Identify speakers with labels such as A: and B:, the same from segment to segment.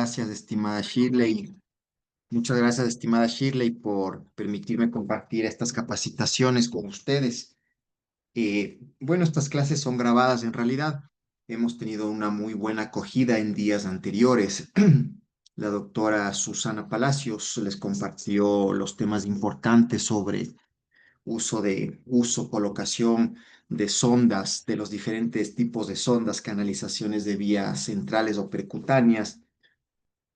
A: gracias, estimada Shirley. Muchas gracias, estimada Shirley, por permitirme compartir estas capacitaciones con ustedes. Bueno, estas clases son grabadas en realidad. Hemos tenido una muy buena acogida en días anteriores. La doctora Susana Palacios les compartió los temas importantes sobre colocación de sondas, de los diferentes tipos de sondas, canalizaciones de vías centrales o percutáneas,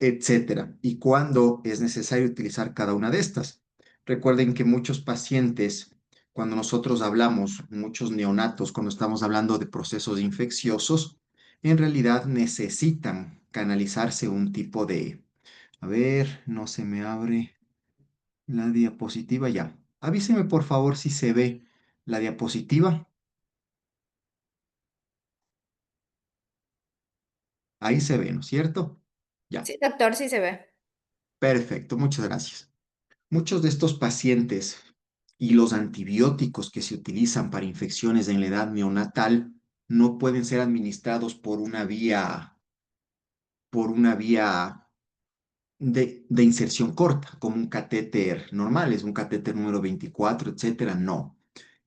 A: etcétera, y cuándo es necesario utilizar cada una de estas. Recuerden que muchos pacientes, cuando nosotros hablamos, muchos neonatos, cuando estamos hablando de procesos infecciosos, en realidad necesitan canalizarse un tipo de, a ver, no se me abre la diapositiva ya. Avíseme por favor si se ve la diapositiva. Ahí se ve, ¿no es cierto? Ya,
B: Sí, doctor, sí se ve.
A: perfecto, muchas gracias. Muchos de estos pacientes y los antibióticos que se utilizan para infecciones en la edad neonatal no pueden ser administrados por una vía de inserción corta, como un catéter normal, es un catéter número 24, etcétera, no.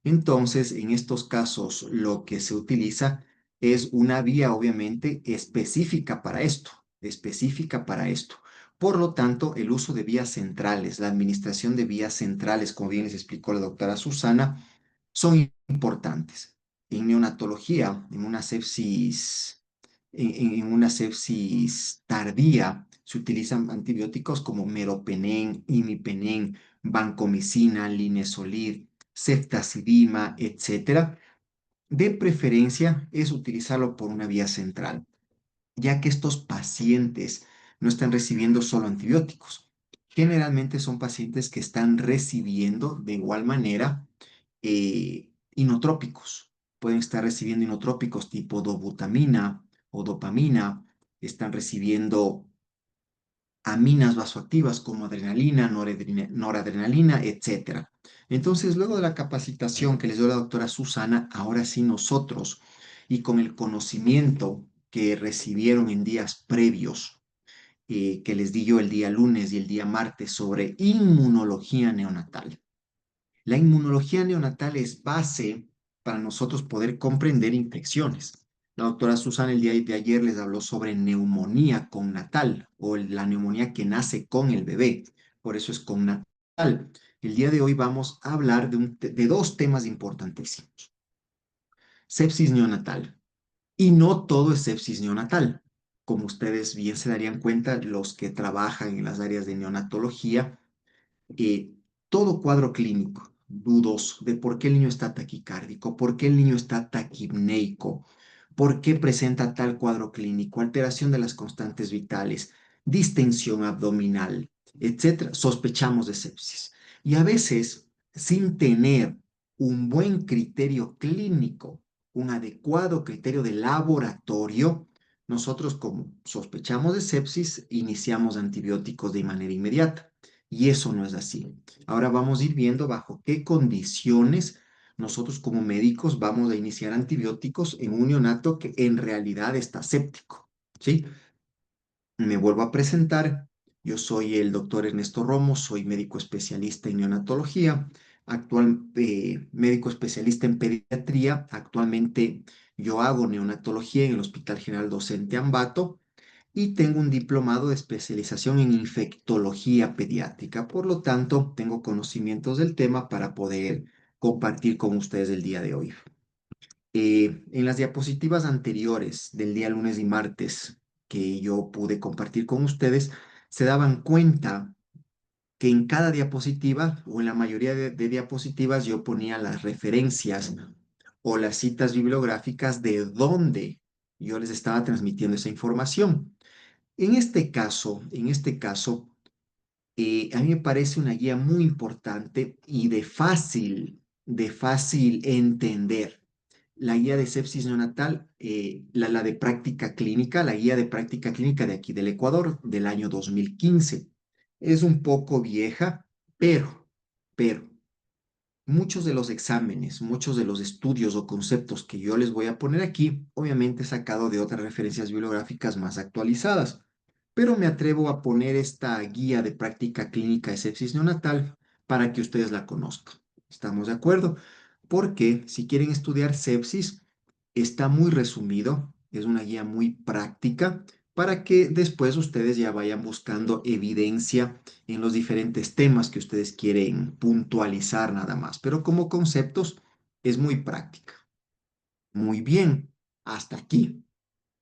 A: Entonces, en estos casos, lo que se utiliza es una vía, obviamente, específica para esto, específica para esto. Por lo tanto, el uso de vías centrales, la administración de vías centrales, como bien les explicó la doctora Susana, son importantes. En neonatología, en una sepsis tardía, se utilizan antibióticos como meropenem, imipenem, vancomicina, linezolid, ceftazidima, etcétera. De preferencia es utilizarlo por una vía central, ya que estos pacientes no están recibiendo solo antibióticos. Generalmente son pacientes que están recibiendo de igual manera inotrópicos. Pueden estar recibiendo inotrópicos tipo dobutamina o dopamina, están recibiendo aminas vasoactivas como adrenalina, noradrenalina, etcétera. Entonces, luego de la capacitación que les dio la doctora Susana, ahora sí nosotros, y con el conocimiento que recibieron en días previos, que les di yo el día lunes y el día martes sobre inmunología neonatal. La inmunología neonatal es base para nosotros poder comprender infecciones. La doctora Susana el día de ayer les habló sobre neumonía connatal o la neumonía que nace con el bebé. Por eso es connatal. El día de hoy vamos a hablar de dos temas importantísimos. Sepsis neonatal. Y no todo es sepsis neonatal. Como ustedes bien se darían cuenta, los que trabajan en las áreas de neonatología, eh, todo cuadro clínico dudoso de por qué el niño está taquicárdico, por qué el niño está taquipneico, por qué presenta tal cuadro clínico, alteración de las constantes vitales, distensión abdominal, etcétera, sospechamos de sepsis. Y a veces, sin tener un buen criterio clínico, un adecuado criterio de laboratorio, nosotros como sospechamos de sepsis, iniciamos antibióticos de manera inmediata. Y eso no es así. Ahora vamos a ir viendo bajo qué condiciones nosotros como médicos vamos a iniciar antibióticos en un neonato que en realidad está séptico, ¿sí? Me vuelvo a presentar. Yo soy el doctor Ernesto Romo, soy médico especialista en neonatología, médico especialista en pediatría. Actualmente yo hago neonatología en el Hospital General Docente Ambato y tengo un diplomado de especialización en infectología pediátrica. Por lo tanto, tengo conocimientos del tema para poder compartir con ustedes el día de hoy. En las diapositivas anteriores del día lunes y martes que yo pude compartir con ustedes, se daban cuenta que en cada diapositiva o en la mayoría de diapositivas yo ponía las referencias o las citas bibliográficas de dónde yo les estaba transmitiendo esa información. En este caso, a mí me parece una guía muy importante y de fácil entender. La guía de sepsis neonatal, la de práctica clínica, la guía de práctica clínica de aquí del Ecuador, del año 2015. Es un poco vieja, pero muchos de los exámenes, muchos de los estudios o conceptos que yo les voy a poner aquí, obviamente sacado de otras referencias bibliográficas más actualizadas. pero me atrevo a poner esta guía de práctica clínica de sepsis neonatal para que ustedes la conozcan. ¿Estamos de acuerdo? Porque si quieren estudiar sepsis, está muy resumido, es una guía muy práctica para que después ustedes ya vayan buscando evidencia en los diferentes temas que ustedes quieren puntualizar nada más. Pero como conceptos es muy práctica. Muy bien, hasta aquí.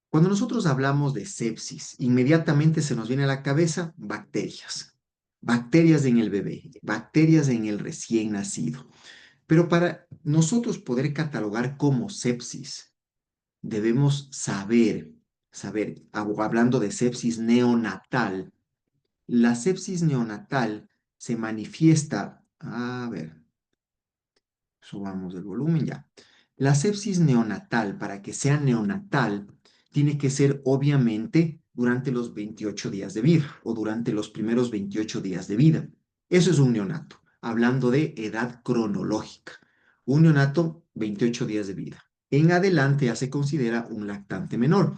A: Cuando nosotros hablamos de sepsis, inmediatamente se nos viene a la cabeza bacterias. Bacterias en el bebé, bacterias en el recién nacido. Pero para nosotros poder catalogar como sepsis, debemos saber, hablando de sepsis neonatal, la sepsis neonatal se manifiesta, a ver, subamos el volumen ya. La sepsis neonatal, para que sea neonatal, tiene que ser obviamente durante los 28 días de vida o durante los primeros 28 días de vida. Eso es un neonato, hablando de edad cronológica. Un neonato, 28 días de vida. En adelante ya se considera un lactante menor.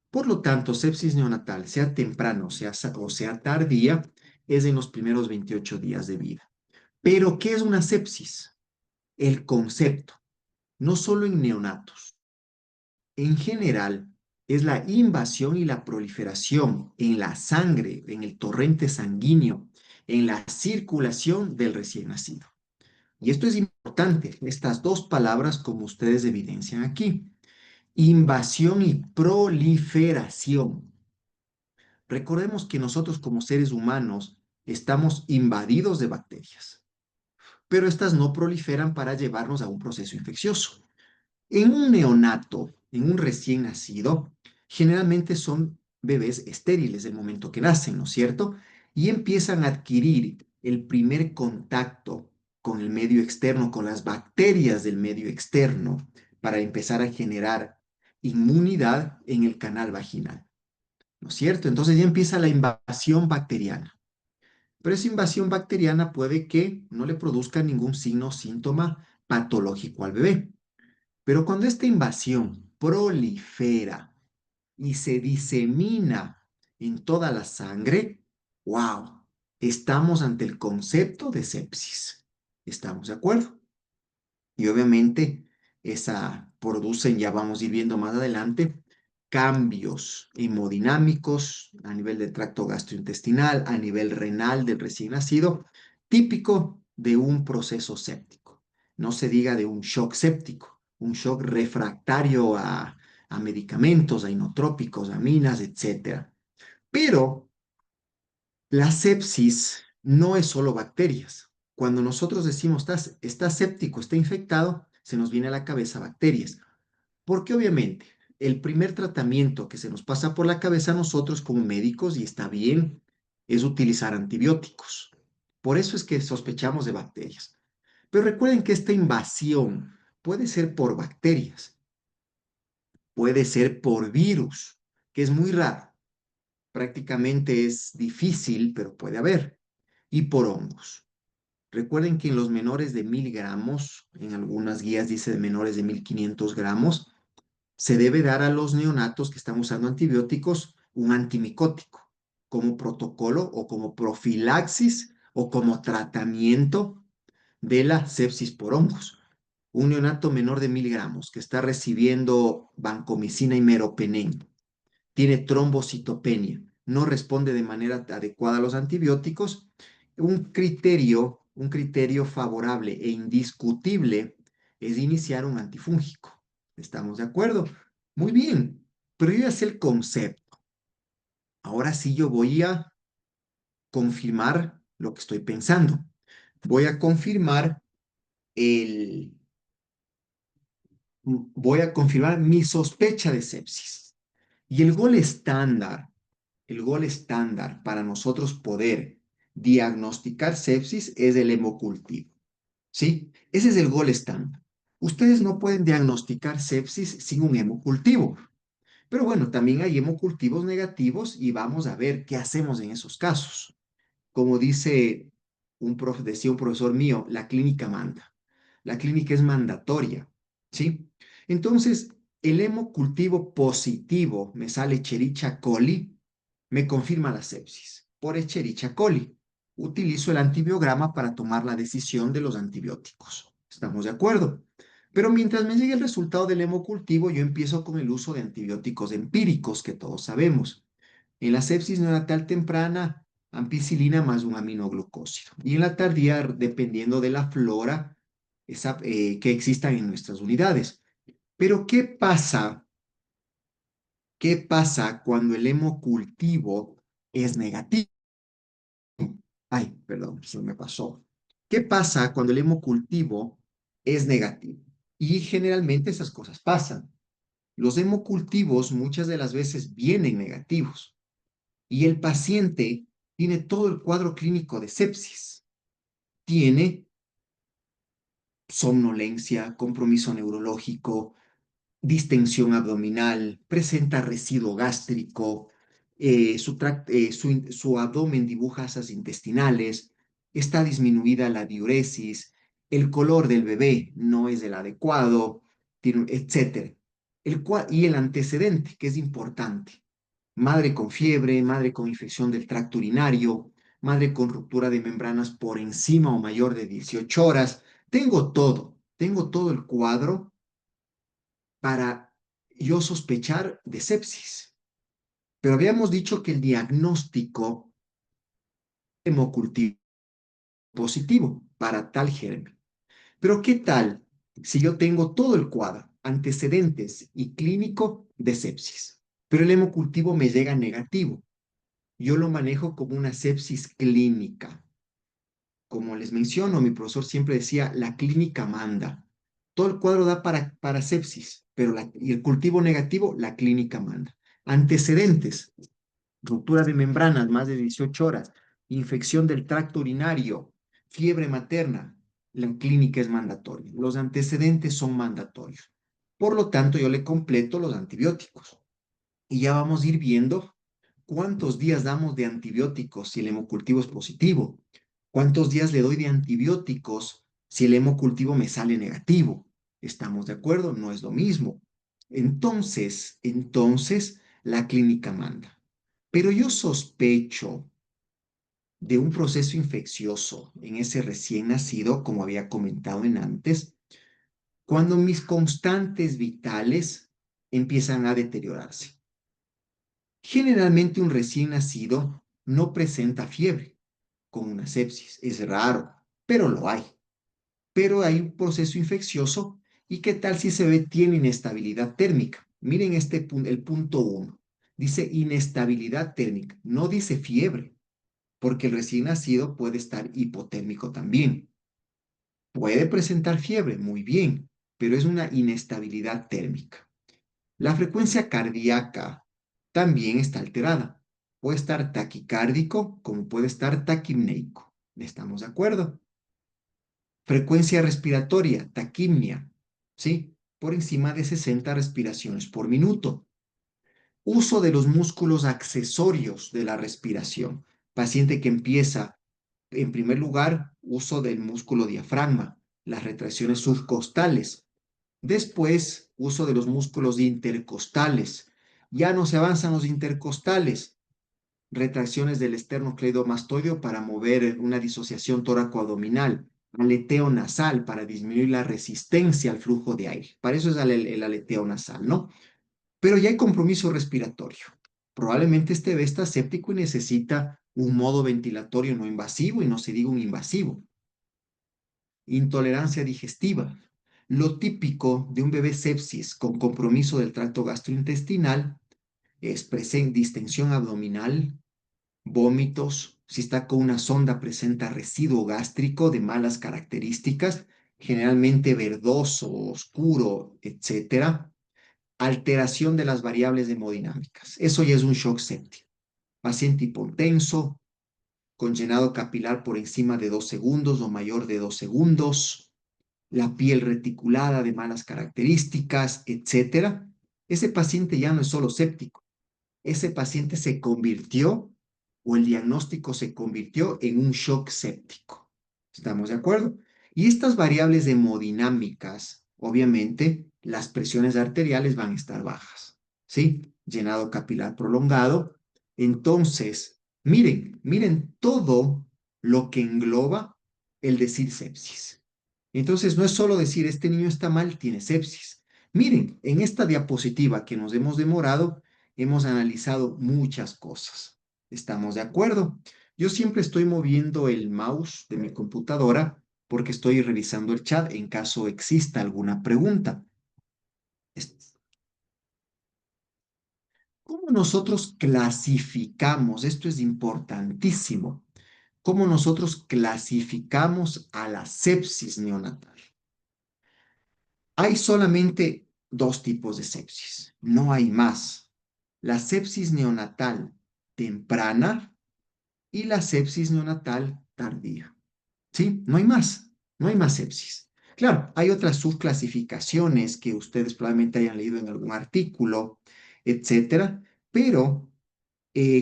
A: Por lo tanto, sepsis neonatal, sea temprano o sea tardía, es en los primeros 28 días de vida. Pero, ¿qué es una sepsis? El concepto, no solo en neonatos, en general, es la invasión y la proliferación en la sangre, en el torrente sanguíneo, en la circulación del recién nacido. Y esto es importante, estas dos palabras como ustedes evidencian aquí. Invasión y proliferación. Recordemos que nosotros como seres humanos estamos invadidos de bacterias, pero estas no proliferan para llevarnos a un proceso infeccioso. En un neonato, en un recién nacido, generalmente son bebés estériles del momento que nacen, ¿no es cierto? Y empiezan a adquirir el primer contacto con el medio externo, con las bacterias del medio externo, para empezar a generar inmunidad en el canal vaginal, ¿no es cierto? Entonces ya empieza la invasión bacteriana. Pero esa invasión bacteriana puede que no le produzca ningún signo o síntoma patológico al bebé. Pero cuando esta invasión prolifera y se disemina en toda la sangre, wow, estamos ante el concepto de sepsis. ¿Estamos de acuerdo? Y obviamente esa producen, ya vamos a ir viendo más adelante, cambios hemodinámicos a nivel del tracto gastrointestinal, a nivel renal del recién nacido, típico de un proceso séptico. No se diga de un shock séptico, un shock refractario a medicamentos, a inotrópicos, a aminas, etcétera. Pero la sepsis no es solo bacterias. Cuando nosotros decimos está séptico, está infectado, se nos viene a la cabeza bacterias. Porque obviamente el primer tratamiento que se nos pasa por la cabeza a nosotros como médicos, y está bien, es utilizar antibióticos. Por eso es que sospechamos de bacterias. Pero recuerden que esta invasión puede ser por bacterias, puede ser por virus, que es muy raro. Prácticamente es difícil, pero puede haber. Y por hongos. Recuerden que en los menores de 1000 gramos, en algunas guías dice de menores de 1500 gramos, se debe dar a los neonatos que están usando antibióticos un antimicótico como protocolo o como profilaxis o como tratamiento de la sepsis por hongos. Un neonato menor de 1000 gramos que está recibiendo vancomicina y meropenem tiene trombocitopenia, no responde de manera adecuada a los antibióticos, un criterio favorable e indiscutible es iniciar un antifúngico. ¿Estamos de acuerdo? Muy bien, pero yo ya sé el concepto. Ahora sí yo voy a confirmar lo que estoy pensando. Voy a confirmar el, voy a confirmar mi sospecha de sepsis. Y el gol estándar para nosotros poder diagnosticar sepsis es el hemocultivo. ¿Sí? Ese es el gol estándar. Ustedes no pueden diagnosticar sepsis sin un hemocultivo. Pero bueno, también hay hemocultivos negativos y vamos a ver qué hacemos en esos casos. Como decía un profesor mío, la clínica manda. La clínica es mandatoria, ¿sí? Entonces, el hemocultivo positivo, me sale Escherichia coli, me confirma la sepsis por Escherichia coli. Utilizo el antibiograma para tomar la decisión de los antibióticos. ¿Estamos de acuerdo? Pero mientras me llegue el resultado del hemocultivo, yo empiezo con el uso de antibióticos empíricos que todos sabemos. En la sepsis neonatal temprana, ampicilina más un aminoglucósido. Y en la tardía, dependiendo de la flora que existan en nuestras unidades. Pero ¿qué pasa? ¿Qué pasa cuando el hemocultivo es negativo? Ay, perdón, se me pasó. ¿Qué pasa cuando el hemocultivo es negativo? Y generalmente esas cosas pasan. Los hemocultivos muchas de las veces vienen negativos y el paciente tiene todo el cuadro clínico de sepsis. Tiene somnolencia, compromiso neurológico, distensión abdominal, presenta residuo gástrico, su abdomen dibuja asas intestinales, está disminuida la diuresis, el color del bebé no es el adecuado, etc. Y el antecedente, que es importante. Madre con fiebre, madre con infección del tracto urinario, madre con ruptura de membranas por encima o mayor de 18 horas. Tengo todo el cuadro para yo sospechar de sepsis. Pero habíamos dicho que el diagnóstico hemocultivo positivo para tal germen. Pero ¿qué tal si yo tengo todo el cuadro, antecedentes y clínico de sepsis, pero el hemocultivo me llega negativo? Yo lo manejo como una sepsis clínica. Como les menciono, mi profesor siempre decía, la clínica manda. Todo el cuadro da para sepsis, pero y el cultivo negativo, la clínica manda. Antecedentes, ruptura de membranas más de 18 horas, infección del tracto urinario, fiebre materna, la clínica es mandatoria. Los antecedentes son mandatorios. Por lo tanto, yo le completo los antibióticos. Y ya vamos a ir viendo cuántos días damos de antibióticos si el hemocultivo es positivo, cuántos días le doy de antibióticos si el hemocultivo me sale negativo. ¿Estamos de acuerdo? No es lo mismo. Entonces, la clínica manda. Pero yo sospecho de un proceso infeccioso en ese recién nacido, como había comentado en antes, cuando mis constantes vitales empiezan a deteriorarse. Generalmente un recién nacido no presenta fiebre con una sepsis. Es raro, pero lo hay. Pero hay un proceso infeccioso. ¿Y qué tal si ese bebé tiene inestabilidad térmica? Miren el punto 1. Dice inestabilidad térmica, no dice fiebre, porque el recién nacido puede estar hipotérmico también. Puede presentar fiebre, muy bien, pero es una inestabilidad térmica. La frecuencia cardíaca también está alterada. Puede estar taquicárdico como puede estar taquimneico. ¿Estamos de acuerdo? Frecuencia respiratoria, taquimnia, ¿sí? Por encima de 60 respiraciones por minuto. Uso de los músculos accesorios de la respiración. Paciente que empieza, en primer lugar, uso del músculo diafragma, las retracciones subcostales. Después, uso de los músculos intercostales. Ya no se avanzan los intercostales. Retracciones del esternocleidomastoideo para mover una disociación tóraco-abdominal. Aleteo nasal para disminuir la resistencia al flujo de aire. Para eso es el aleteo nasal, ¿no? Pero ya hay compromiso respiratorio. Probablemente este bebé está séptico y necesita un modo ventilatorio no invasivo y no se diga un invasivo. Intolerancia digestiva. Lo típico de un bebé sepsis con compromiso del tracto gastrointestinal es distensión abdominal, vómitos. Si está con una sonda presenta residuo gástrico de malas características, generalmente verdoso, oscuro, etcétera. Alteración de las variables hemodinámicas. Eso ya es un shock séptico. Paciente hipotenso, con llenado capilar por encima de 2 segundos o mayor de 2 segundos, la piel reticulada de malas características, etcétera. Ese paciente ya no es solo séptico. Ese paciente se convirtió o el diagnóstico se convirtió en un shock séptico. ¿Estamos de acuerdo? Y estas variables hemodinámicas, obviamente, las presiones arteriales van a estar bajas, ¿sí? Llenado capilar prolongado, Entonces, miren todo lo que engloba el decir sepsis. Entonces, no es solo decir, este niño está mal, tiene sepsis. Miren, en esta diapositiva que nos hemos demorado, hemos analizado muchas cosas. ¿Estamos de acuerdo? Yo siempre estoy moviendo el mouse de mi computadora porque estoy revisando el chat en caso exista alguna pregunta. ¿Cómo nosotros clasificamos? Esto es importantísimo. ¿Cómo nosotros clasificamos a la sepsis neonatal? Hay solamente dos tipos de sepsis, no hay más. La sepsis neonatal temprana y la sepsis neonatal tardía. ¿Sí? No hay más sepsis. Claro, hay otras subclasificaciones que ustedes probablemente hayan leído en algún artículo, etcétera, pero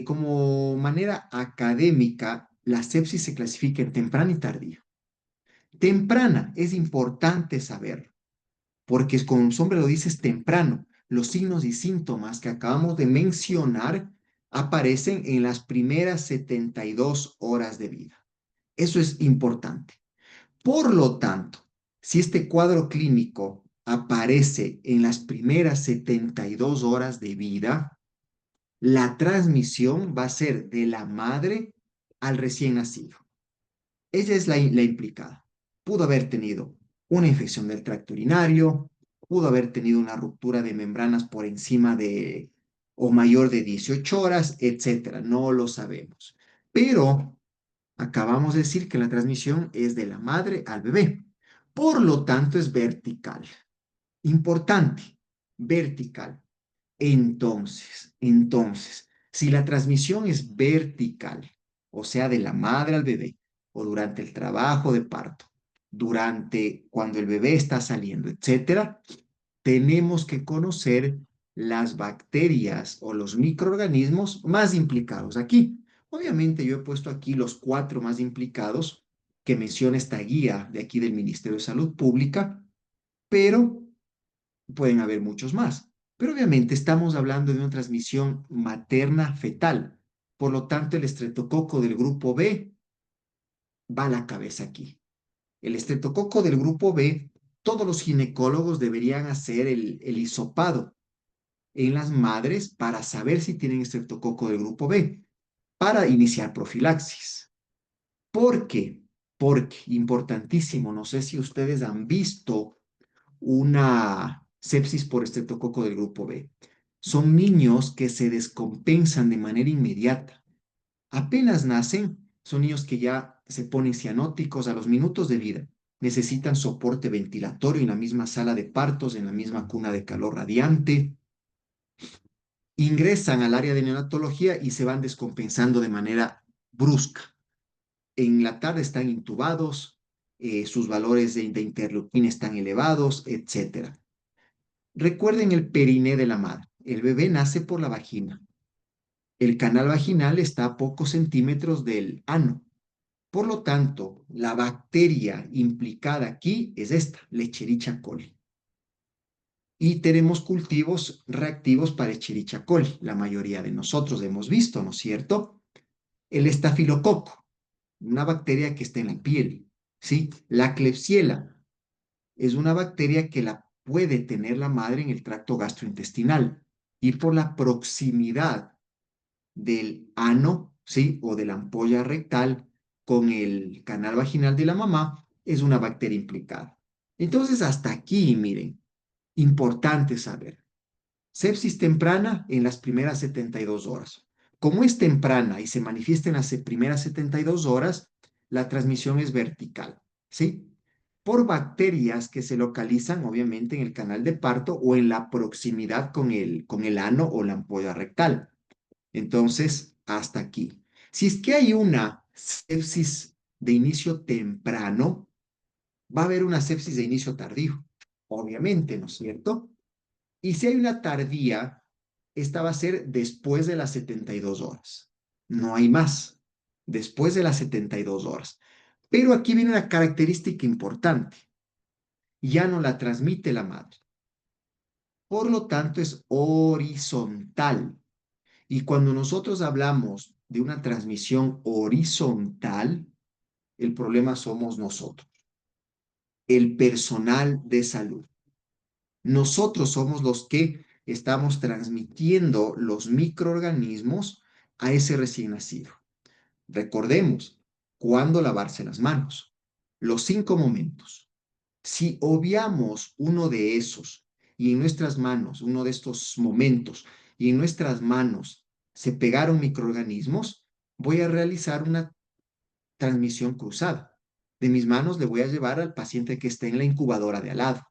A: como manera académica, la sepsis se clasifica en temprana y tardía. Temprana es importante saber, porque es como su nombre lo dice, es temprano. Los signos y síntomas que acabamos de mencionar aparecen en las primeras 72 horas de vida. Eso es importante. Por lo tanto, si este cuadro clínico aparece en las primeras 72 horas de vida, la transmisión va a ser de la madre al recién nacido. Ella es la implicada. Pudo haber tenido una infección del tracto urinario, pudo haber tenido una ruptura de membranas por encima de o mayor de 18 horas, etcétera. No lo sabemos. Pero acabamos de decir que la transmisión es de la madre al bebé. Por lo tanto, es vertical. Importante, vertical. Si la transmisión es vertical, o sea, de la madre al bebé, o durante el trabajo de parto, durante cuando el bebé está saliendo, etcétera, tenemos que conocer las bacterias o los microorganismos más implicados aquí. Obviamente yo he puesto aquí los 4 más implicados que menciona esta guía de aquí del Ministerio de Salud Pública, pero pueden haber muchos más. Pero obviamente estamos hablando de una transmisión materna fetal. Por lo tanto, el estreptococo del grupo B va a la cabeza aquí. El estreptococo del grupo B, todos los ginecólogos deberían hacer el hisopado en las madres para saber si tienen estreptococo del grupo B, para iniciar profilaxis. ¿Por qué? Porque, importantísimo, no sé si ustedes han visto una sepsis por estreptococo del grupo B. Son niños que se descompensan de manera inmediata. Apenas nacen, son niños que ya se ponen cianóticos a los minutos de vida. Necesitan soporte ventilatorio en la misma sala de partos, en la misma cuna de calor radiante. Ingresan al área de neonatología y se van descompensando de manera brusca. En la tarde están intubados, sus valores de interleuquina están elevados, etcétera. Recuerden el periné de la madre. El bebé nace por la vagina. El canal vaginal está a pocos centímetros del ano. Por lo tanto, la bacteria implicada aquí es esta, Lecherichia coli. Y tenemos cultivos reactivos para Escherichia coli. La mayoría de nosotros hemos visto, ¿no es cierto? El estafilococo, una bacteria que está en la piel. ¿Sí? La Klebsiella es una bacteria que la puede tener la madre en el tracto gastrointestinal y por la proximidad del ano, ¿sí? O de la ampolla rectal con el canal vaginal de la mamá, es una bacteria implicada. Entonces, hasta aquí, miren, importante saber. Sepsis temprana en las primeras 72 horas. Como es temprana y se manifiesta en las primeras 72 horas, la transmisión es vertical, ¿sí? Por bacterias que se localizan obviamente en el canal de parto o en la proximidad con el ano o la ampolla rectal. Entonces, hasta aquí. Si es que hay una sepsis de inicio temprano, va a haber una sepsis de inicio tardío, obviamente, ¿no es cierto? Y si hay una tardía, esta va a ser después de las 72 horas. No hay más. Después de las 72 horas. Pero aquí viene una característica importante. Ya no la transmite la madre. Por lo tanto, es horizontal. Y cuando nosotros hablamos de una transmisión horizontal, el problema somos nosotros, el personal de salud. Nosotros somos los que estamos transmitiendo los microorganismos a ese recién nacido. Recordemos, ¿cuándo lavarse las manos? Los 5 momentos. Si obviamos uno de esos y en nuestras manos, uno de estos momentos, y en nuestras manos se pegaron microorganismos, voy a realizar una transmisión cruzada. De mis manos le voy a llevar al paciente que esté en la incubadora de al lado.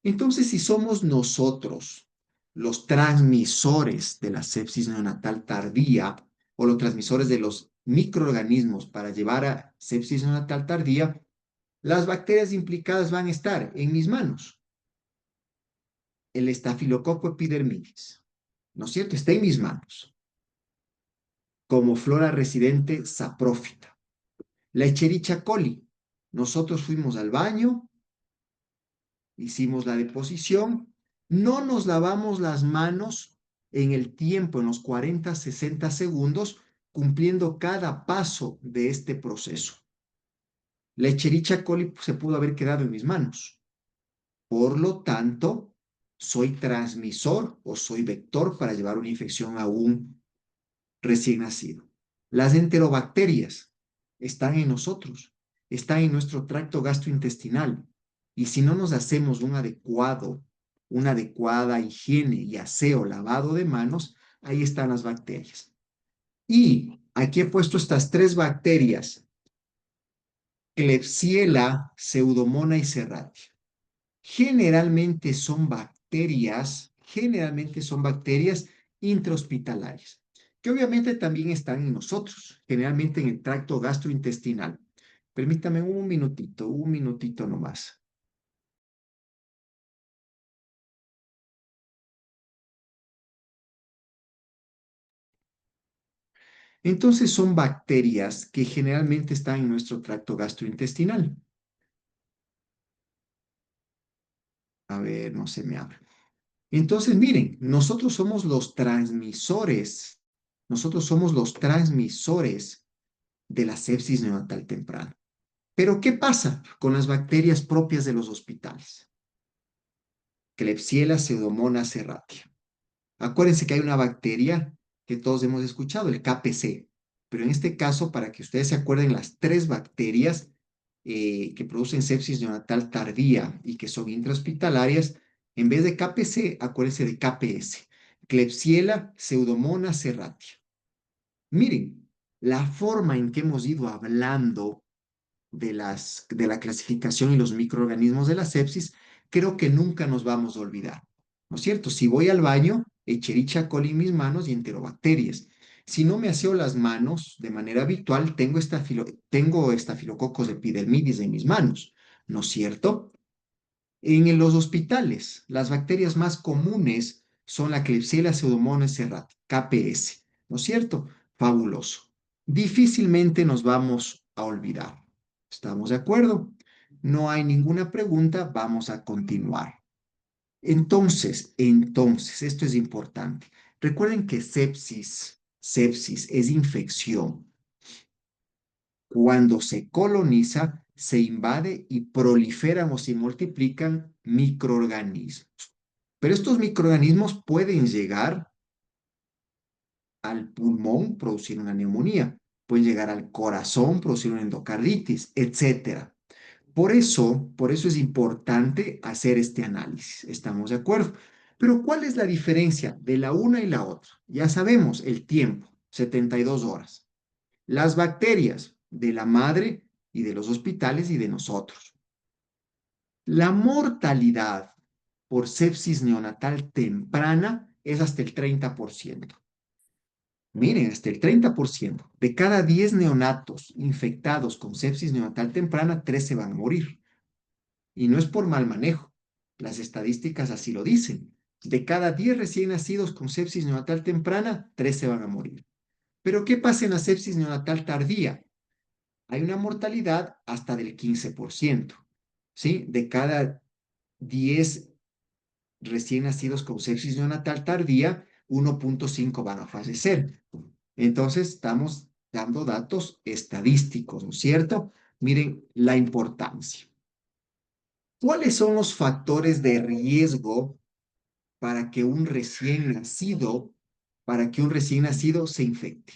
A: Entonces, si somos nosotros los transmisores de la sepsis neonatal tardía o los transmisores de los microorganismos para llevar a sepsis neonatal tardía, las bacterias implicadas van a estar en mis manos. El estafilococo epidermidis, ¿no es cierto? Está en mis manos, como flora residente saprófita. La Escherichia coli, nosotros fuimos al baño, hicimos la deposición, no nos lavamos las manos en el tiempo, en los 40, 60 segundos, cumpliendo cada paso de este proceso. La Escherichia coli se pudo haber quedado en mis manos. Por lo tanto, soy transmisor o soy vector para llevar una infección a un recién nacido. Las enterobacterias están en nosotros, están en nuestro tracto gastrointestinal. Y si no nos hacemos una adecuada higiene y aseo, lavado de manos, ahí están las bacterias. Y aquí he puesto estas 3 bacterias, Klebsiella, Pseudomonas y Serratia. Generalmente son bacterias intrahospitalarias, que obviamente también están en nosotros, generalmente en el tracto gastrointestinal. Permítame un minutito nomás. Entonces son bacterias que generalmente están en nuestro tracto gastrointestinal. A ver, no se me abre. Entonces, miren, nosotros somos los transmisores de la sepsis neonatal temprana. Pero, ¿qué pasa con las bacterias propias de los hospitales? Klebsiella, Pseudomonas serratia. Acuérdense que hay una bacteria que todos hemos escuchado, el KPC. Pero en este caso, para que ustedes se acuerden, las 3 bacterias que producen sepsis neonatal tardía y que son intrahospitalarias, en vez de KPC, acuérdense de KPS. Klebsiella, Pseudomonas serratia. Miren, la forma en que hemos ido hablando de la clasificación y los microorganismos de la sepsis, creo que nunca nos vamos a olvidar. ¿No es cierto? Si voy al baño, Escherichia coli en mis manos y enterobacterias. Si no me aseo las manos de manera habitual, tengo estafilococos epidermidis en mis manos. ¿No es cierto? En los hospitales, las bacterias más comunes son la Klebsiella pseudomonas serratia, KPS. ¿No es cierto? Fabuloso. Difícilmente nos vamos a olvidar. ¿Estamos de acuerdo? No hay ninguna pregunta, vamos a continuar. Entonces, esto es importante. Recuerden que sepsis es infección. Cuando se coloniza, se invade y proliferan o se multiplican microorganismos. Pero estos microorganismos pueden llegar al pulmón, producir una neumonía, pueden llegar al corazón, producir una endocarditis, etcétera. Por eso es importante hacer este análisis. ¿Estamos de acuerdo? Pero ¿cuál es la diferencia de la una y la otra? Ya sabemos el tiempo, 72 horas. Las bacterias de la madre y de los hospitales y de nosotros. La mortalidad por sepsis neonatal temprana es hasta el 30%. Miren, hasta el 30%. De cada 10 neonatos infectados con sepsis neonatal temprana, 3 se van a morir. Y no es por mal manejo. Las estadísticas así lo dicen. De cada 10 recién nacidos con sepsis neonatal temprana, 3 se van a morir. Pero ¿qué pasa en la sepsis neonatal tardía? Hay una mortalidad hasta del 15%. ¿Sí? De cada 10 recién nacidos con sepsis neonatal tardía, 1.5 van a fallecer. Entonces, estamos dando datos estadísticos, ¿no es cierto? Miren la importancia. ¿Cuáles son los factores de riesgo para que un recién nacido, para que un recién nacido se infecte?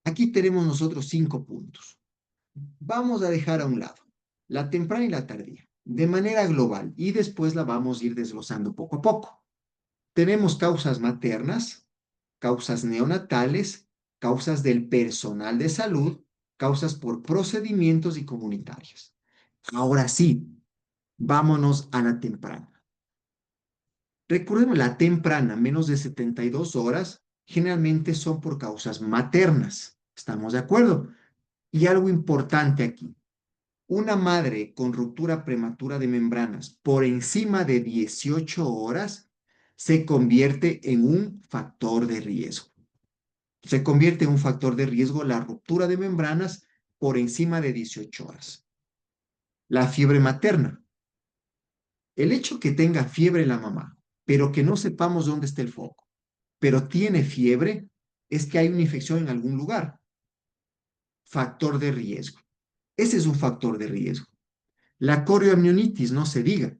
A: Aquí tenemos nosotros 5 puntos. Vamos a dejar a un lado la temprana y la tardía, de manera global, y después la vamos a ir desglosando poco a poco. Tenemos causas maternas, causas neonatales, causas del personal de salud, causas por procedimientos y comunitarias. Ahora sí, vámonos a la temprana. Recordemos, la temprana, menos de 72 horas, generalmente son por causas maternas. ¿Estamos de acuerdo? Y algo importante aquí. Una madre con ruptura prematura de membranas por encima de 18 horas se convierte en un factor de riesgo. Se convierte en un factor de riesgo la ruptura de membranas por encima de 18 horas. La fiebre materna. El hecho que tenga fiebre la mamá, pero que no sepamos dónde está el foco, pero tiene fiebre, es que hay una infección en algún lugar. Factor de riesgo. Ese es un factor de riesgo. La corioamnionitis, no se diga.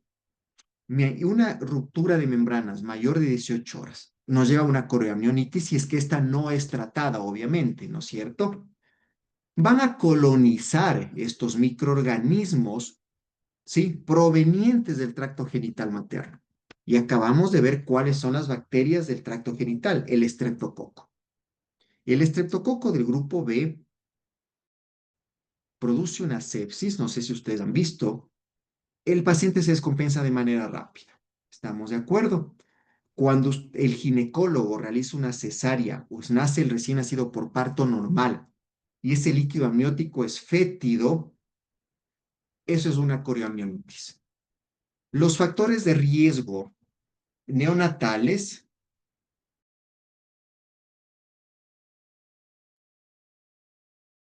A: Una ruptura de membranas mayor de 18 horas nos lleva a una corioamnionitis si es que esta no es tratada, obviamente, ¿no es cierto? Van a colonizar estos microorganismos, ¿sí? Provenientes del tracto genital materno. Y acabamos de ver cuáles son las bacterias del tracto genital, el estreptococo. El estreptococo del grupo B produce una sepsis, no sé si ustedes han visto, el paciente se descompensa de manera rápida. ¿Estamos de acuerdo? Cuando el ginecólogo realiza una cesárea, pues nace el recién nacido por parto normal y ese líquido amniótico es fétido, eso es una corioamnionitis. Los factores de riesgo neonatales,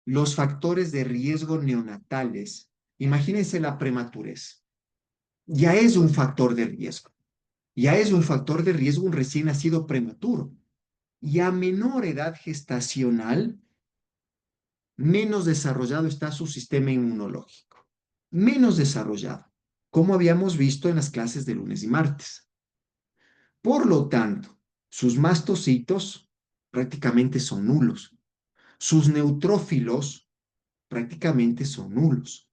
A: los factores de riesgo neonatales, imagínense la prematurez, ya es un factor de riesgo, ya es un factor de riesgo un recién nacido prematuro. Y a menor edad gestacional, menos desarrollado está su sistema inmunológico. Menos desarrollado, como habíamos visto en las clases de lunes y martes. Por lo tanto, sus mastocitos prácticamente son nulos. Sus neutrófilos prácticamente son nulos.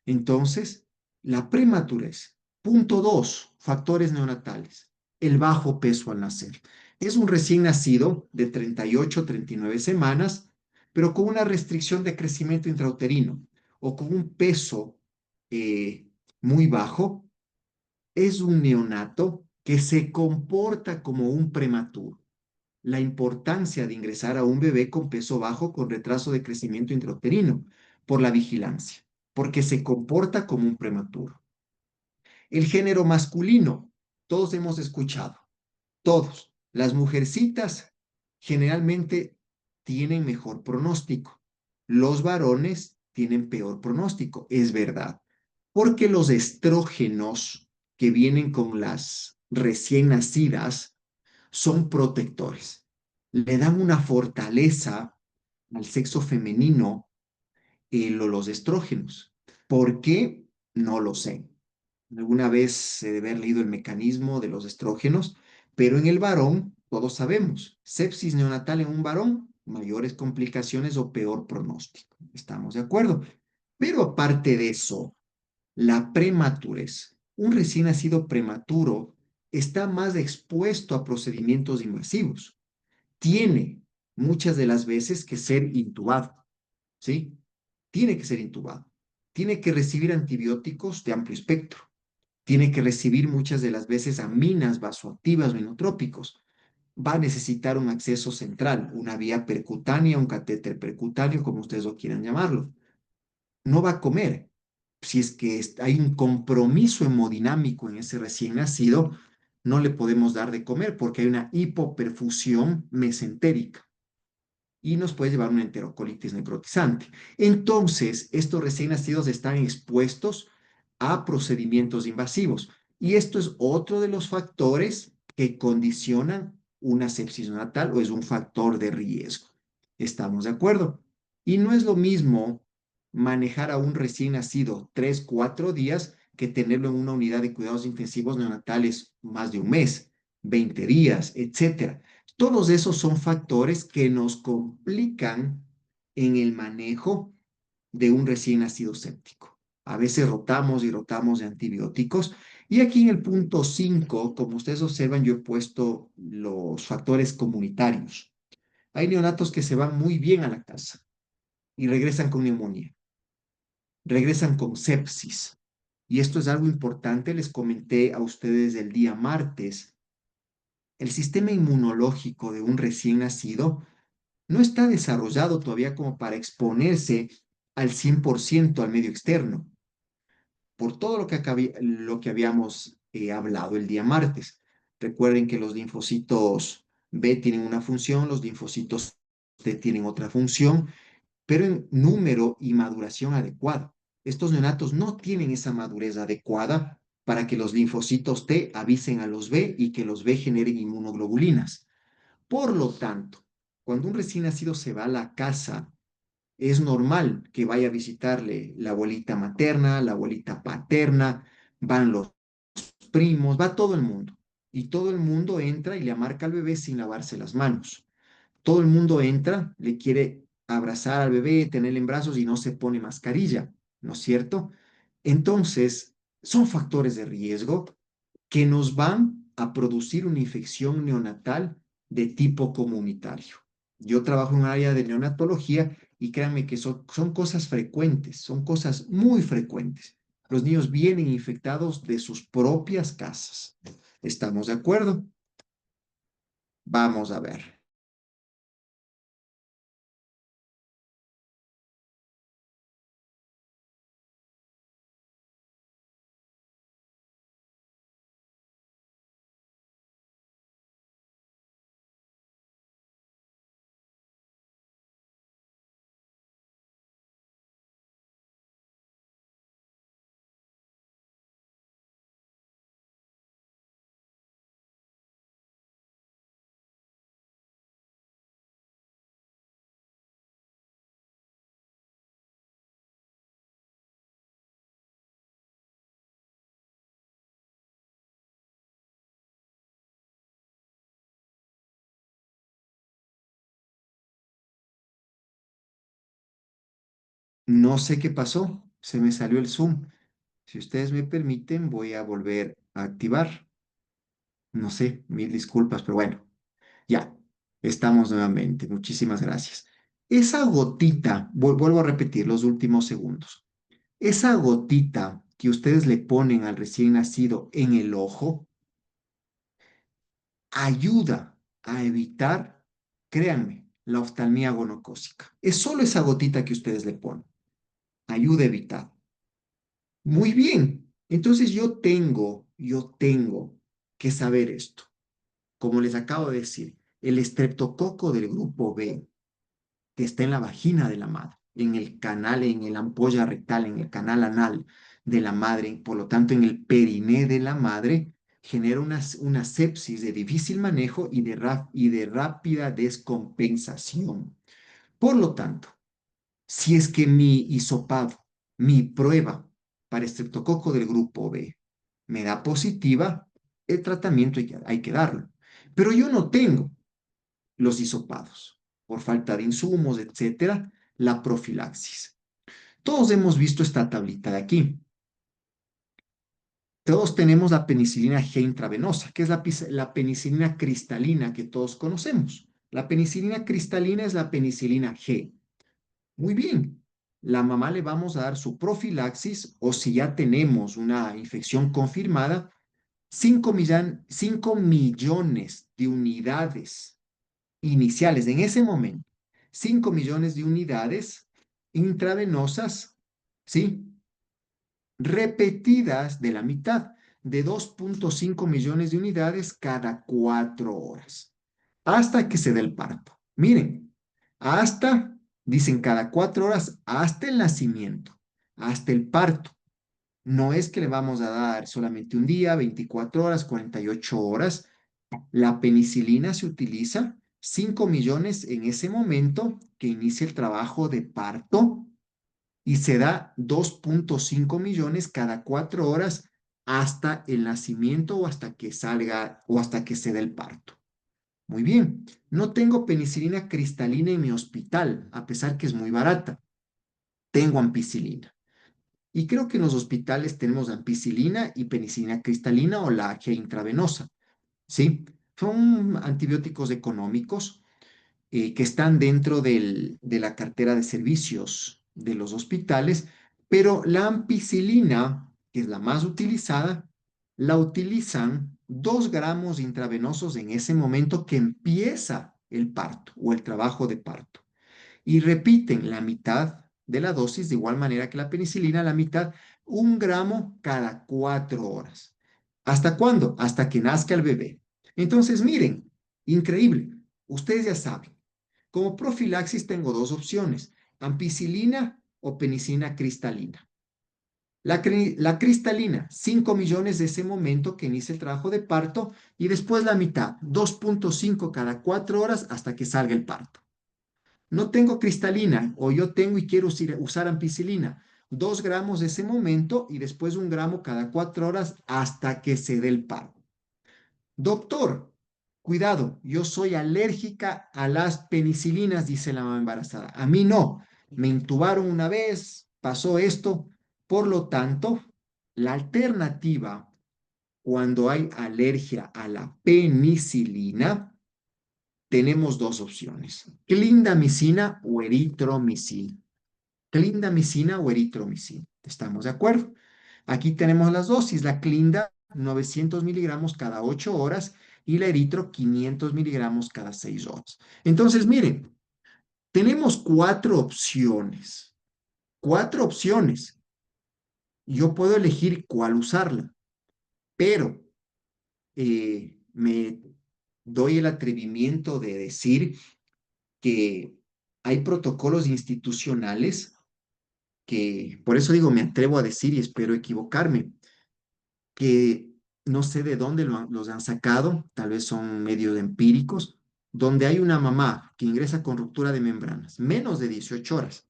A: Entonces, la prematurez. Punto 2, factores neonatales. El bajo peso al nacer. Es un recién nacido de 38 a 39 semanas, pero con una restricción de crecimiento intrauterino o con un peso muy bajo. Es un neonato que se comporta como un prematuro. La importancia de ingresar a un bebé con peso bajo con retraso de crecimiento intrauterino por la vigilancia, porque se comporta como un prematuro. El género masculino, todos hemos escuchado, todos. Las mujercitas generalmente tienen mejor pronóstico. Los varones tienen peor pronóstico, es verdad, porque los estrógenos que vienen con las recién nacidas son protectores. Le dan una fortaleza al sexo femenino los estrógenos. ¿Por qué? No lo sé. Alguna vez se debe haber leído el mecanismo de los estrógenos, pero en el varón, todos sabemos, sepsis neonatal en un varón, mayores complicaciones o peor pronóstico. ¿Estamos de acuerdo? Pero aparte de eso, la prematurez. Un recién nacido prematuro está más expuesto a procedimientos invasivos. Tiene muchas de las veces que ser intubado, ¿sí? Tiene que ser intubado. Tiene que recibir antibióticos de amplio espectro. Tiene que recibir muchas de las veces aminas vasoactivas o inotrópicos. Va a necesitar un acceso central, una vía percutánea, un catéter percutáneo, como ustedes lo quieran llamarlo. No va a comer. Si es que hay un compromiso hemodinámico en ese recién nacido, no le podemos dar de comer porque hay una hipoperfusión mesentérica y nos puede llevar a una enterocolitis necrotizante. Entonces, estos recién nacidos están expuestos a procedimientos invasivos y esto es otro de los factores que condicionan una sepsis neonatal o es un factor de riesgo. ¿Estamos de acuerdo? Y no es lo mismo manejar a un recién nacido 3, 4 días que tenerlo en una unidad de cuidados intensivos neonatales más de un mes, 20 días, etcétera. Todos esos son factores que nos complican en el manejo de un recién nacido séptico. A veces rotamos y rotamos de antibióticos. Y aquí en el punto 5, como ustedes observan, yo he puesto los factores comunitarios. Hay neonatos que se van muy bien a la casa y regresan con neumonía, regresan con sepsis. Y esto es algo importante, les comenté a ustedes el día martes. El sistema inmunológico de un recién nacido no está desarrollado todavía como para exponerse al 100% al medio externo, por todo lo que habíamos hablado el día martes. Recuerden que los linfocitos B tienen una función, los linfocitos T tienen otra función, pero en número y maduración adecuada. Estos neonatos no tienen esa madurez adecuada para que los linfocitos T avisen a los B y que los B generen inmunoglobulinas. Por lo tanto, cuando un recién nacido se va a la casa, es normal que vaya a visitarle la abuelita materna, la abuelita paterna, van los primos, va todo el mundo. Y todo el mundo entra y le amarca al bebé sin lavarse las manos. Todo el mundo entra, le quiere abrazar al bebé, tenerle en brazos y no se pone mascarilla, ¿no es cierto? Entonces, son factores de riesgo que nos van a producir una infección neonatal de tipo comunitario. Yo trabajo en un área de neonatología y créanme que son cosas frecuentes, son cosas muy frecuentes. Los niños vienen infectados de sus propias casas. ¿Estamos de acuerdo? Vamos a ver. No sé qué pasó, se me salió el Zoom. Si ustedes me permiten, voy a volver a activar. No sé, mil disculpas, pero bueno, ya, estamos nuevamente. Muchísimas gracias. Esa gotita, vuelvo a repetir los últimos segundos. Esa gotita que ustedes le ponen al recién nacido en el ojo ayuda a evitar, créanme, la oftalmía gonocócica. Es solo esa gotita que ustedes le ponen. Ayuda a evitar. Muy bien. Entonces yo tengo que saber esto. Como les acabo de decir, el estreptococo del grupo B que está en la vagina de la madre, en el canal, en el ampolla rectal, en el canal anal de la madre, por lo tanto en el periné de la madre, genera una sepsis de difícil manejo y de rápida descompensación. Por lo tanto, si es que mi hisopado, mi prueba para estreptococo del grupo B me da positiva, el tratamiento hay que darlo. Pero yo no tengo los hisopados, por falta de insumos, etcétera, la profilaxis. Todos hemos visto esta tablita de aquí. Todos tenemos la penicilina G intravenosa, que es la penicilina cristalina que todos conocemos. La penicilina cristalina es la penicilina G. Muy bien. La mamá le vamos a dar su profilaxis o si ya tenemos una infección confirmada, 5 millones de unidades iniciales en ese momento, 5 millones de unidades intravenosas, ¿sí? Repetidas de la mitad, de 2,5 millones de unidades cada 4 horas, hasta que se dé el parto. Miren, dicen cada 4 horas, hasta el nacimiento, hasta el parto. No es que le vamos a dar solamente un día, 24 horas, 48 horas. La penicilina se utiliza 5 millones en ese momento que inicia el trabajo de parto y se da 2,5 millones cada 4 horas hasta el nacimiento o hasta que salga o hasta que se dé el parto. Muy bien, no tengo penicilina cristalina en mi hospital, a pesar que es muy barata. Tengo ampicilina. Y creo que en los hospitales tenemos ampicilina y penicilina cristalina o la G intravenosa, ¿sí? Son antibióticos económicos que están dentro de la cartera de servicios de los hospitales, pero la ampicilina, que es la más utilizada, la utilizan 2 gramos intravenosos en ese momento que empieza el parto o el trabajo de parto. Y repiten la mitad de la dosis, de igual manera que la penicilina, la mitad, 1 gramo cada 4 horas. ¿Hasta cuándo? Hasta que nazca el bebé. Entonces, miren, increíble. Ustedes ya saben, como profilaxis tengo 2 opciones, ampicilina o penicilina cristalina. La cristalina, 5 millones de ese momento que inicia el trabajo de parto y después la mitad, 2,5 cada 4 horas hasta que salga el parto. No tengo cristalina o yo tengo y quiero usar ampicilina, 2 gramos de ese momento y después 1 gramo cada 4 horas hasta que se dé el parto. Doctor, cuidado, yo soy alérgica a las penicilinas, dice la mamá embarazada. A mí no, me intubaron una vez, pasó esto. Por lo tanto, la alternativa cuando hay alergia a la penicilina, tenemos 2 opciones, clindamicina o eritromicina. Clindamicina o eritromicina. ¿Estamos de acuerdo? Aquí tenemos las dosis. La clinda, 900 miligramos cada 8 horas y la eritro, 500 miligramos cada 6 horas. Entonces, miren, tenemos 4 opciones. 4 opciones. Yo puedo elegir cuál usarla, pero me doy el atrevimiento de decir que hay protocolos institucionales que, por eso digo, me atrevo a decir y espero equivocarme, que no sé de dónde los han sacado, tal vez son medios empíricos, donde hay una mamá que ingresa con ruptura de membranas, menos de 18 horas,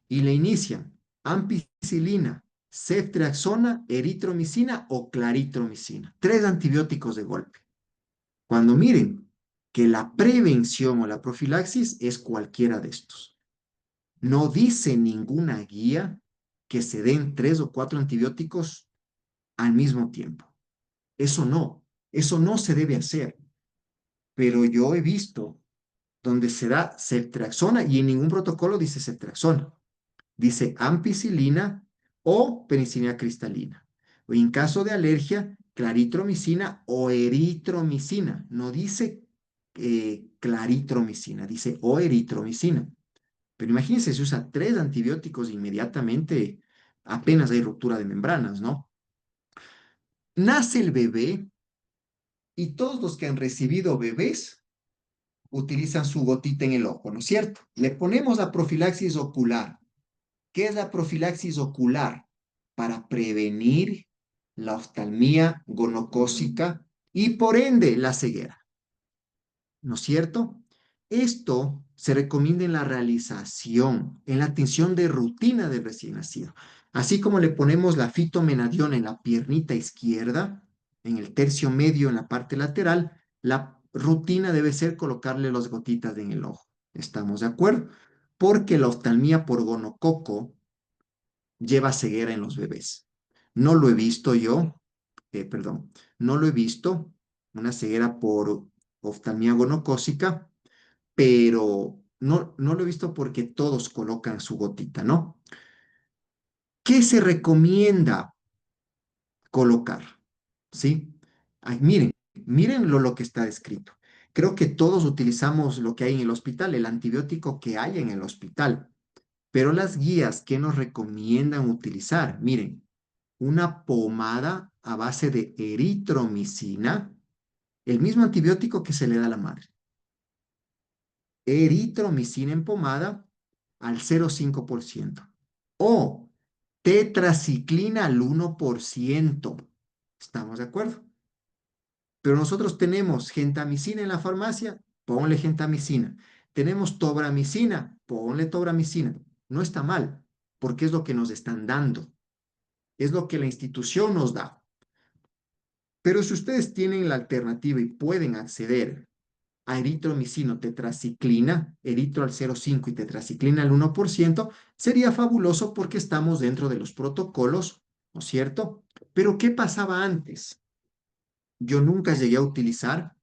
A: y le inician ampicilina, ceftriaxona, eritromicina o claritromicina, 3 antibióticos de golpe. Cuando miren que la prevención o la profilaxis es cualquiera de estos. No dice ninguna guía que se den 3 o 4 antibióticos al mismo tiempo. Eso no se debe hacer. Pero yo he visto donde se da ceftriaxona y en ningún protocolo dice ceftriaxona. Dice ampicilina o penicilina cristalina. O en caso de alergia, claritromicina o eritromicina. No dice claritromicina, dice o eritromicina. Pero imagínense, se usa 3 antibióticos inmediatamente, apenas hay ruptura de membranas, ¿no? Nace el bebé y todos los que han recibido bebés utilizan su gotita en el ojo, ¿no es cierto? Le ponemos la profilaxis ocular. ¿Qué es la profilaxis ocular? Para prevenir la oftalmía gonocócica y por ende la ceguera. ¿No es cierto? Esto se recomienda en la realización, en la atención de rutina del recién nacido. Así como le ponemos la fitomenadiona en la piernita izquierda, en el tercio medio, en la parte lateral, la rutina debe ser colocarle las gotitas en el ojo. ¿Estamos de acuerdo? Porque la oftalmía por gonococo lleva ceguera en los bebés. No lo he visto yo, perdón, no lo he visto, una ceguera por oftalmía gonocócica, pero no lo he visto porque todos colocan su gotita, ¿no? ¿Qué se recomienda colocar? ¿Sí? Ay, miren lo que está escrito. Creo que todos utilizamos lo que hay en el hospital, el antibiótico que hay en el hospital, pero las guías que nos recomiendan utilizar, miren, una pomada a base de eritromicina, el mismo antibiótico que se le da a la madre. Eritromicina en pomada al 0,5% o tetraciclina al 1%. ¿Estamos de acuerdo? Pero nosotros tenemos gentamicina en la farmacia, ponle gentamicina. Tenemos tobramicina, ponle tobramicina. No está mal, porque es lo que nos están dando, es lo que la institución nos da. Pero si ustedes tienen la alternativa y pueden acceder a eritromicina, tetraciclina, eritro al 0,5 y tetraciclina al 1%, sería fabuloso porque estamos dentro de los protocolos, ¿no es cierto? Pero ¿qué pasaba antes? Yo nunca llegué a utilizar,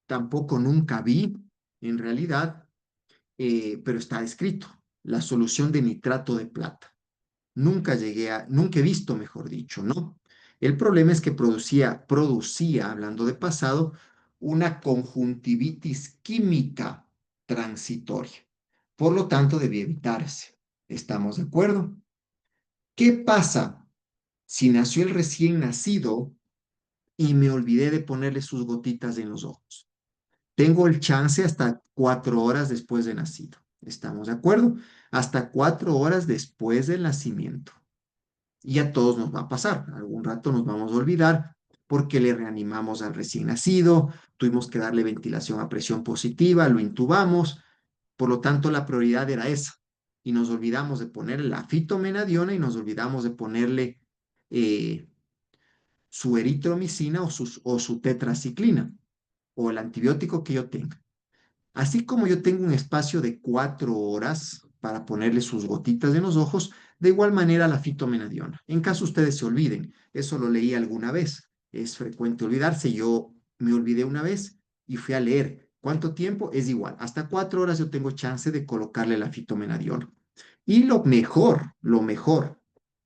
A: tampoco nunca vi, en realidad, pero está escrito, la solución de nitrato de plata. Nunca he visto, mejor dicho, ¿no? El problema es que producía, hablando de pasado, una conjuntivitis química transitoria. Por lo tanto, debía evitarse. ¿Estamos de acuerdo? ¿Qué pasa si nació el recién nacido y me olvidé de ponerle sus gotitas en los ojos? Tengo el chance hasta 4 horas después de nacido. ¿Estamos de acuerdo? Hasta 4 horas después del nacimiento. Y a todos nos va a pasar. Algún rato nos vamos a olvidar porque le reanimamos al recién nacido, tuvimos que darle ventilación a presión positiva, lo intubamos. Por lo tanto, la prioridad era esa. Y nos olvidamos de ponerle la fitomenadiona y nos olvidamos de ponerle eh, su eritromicina o su tetraciclina o el antibiótico que yo tenga. Así como yo tengo un espacio de 4 horas para ponerle sus gotitas en los ojos, de igual manera la fitomenadiona. En caso ustedes se olviden, eso lo leí alguna vez. Es frecuente olvidarse. Yo me olvidé una vez y fui a leer. ¿Cuánto tiempo? Es igual. Hasta 4 horas yo tengo chance de colocarle la fitomenadiona. Y lo mejor,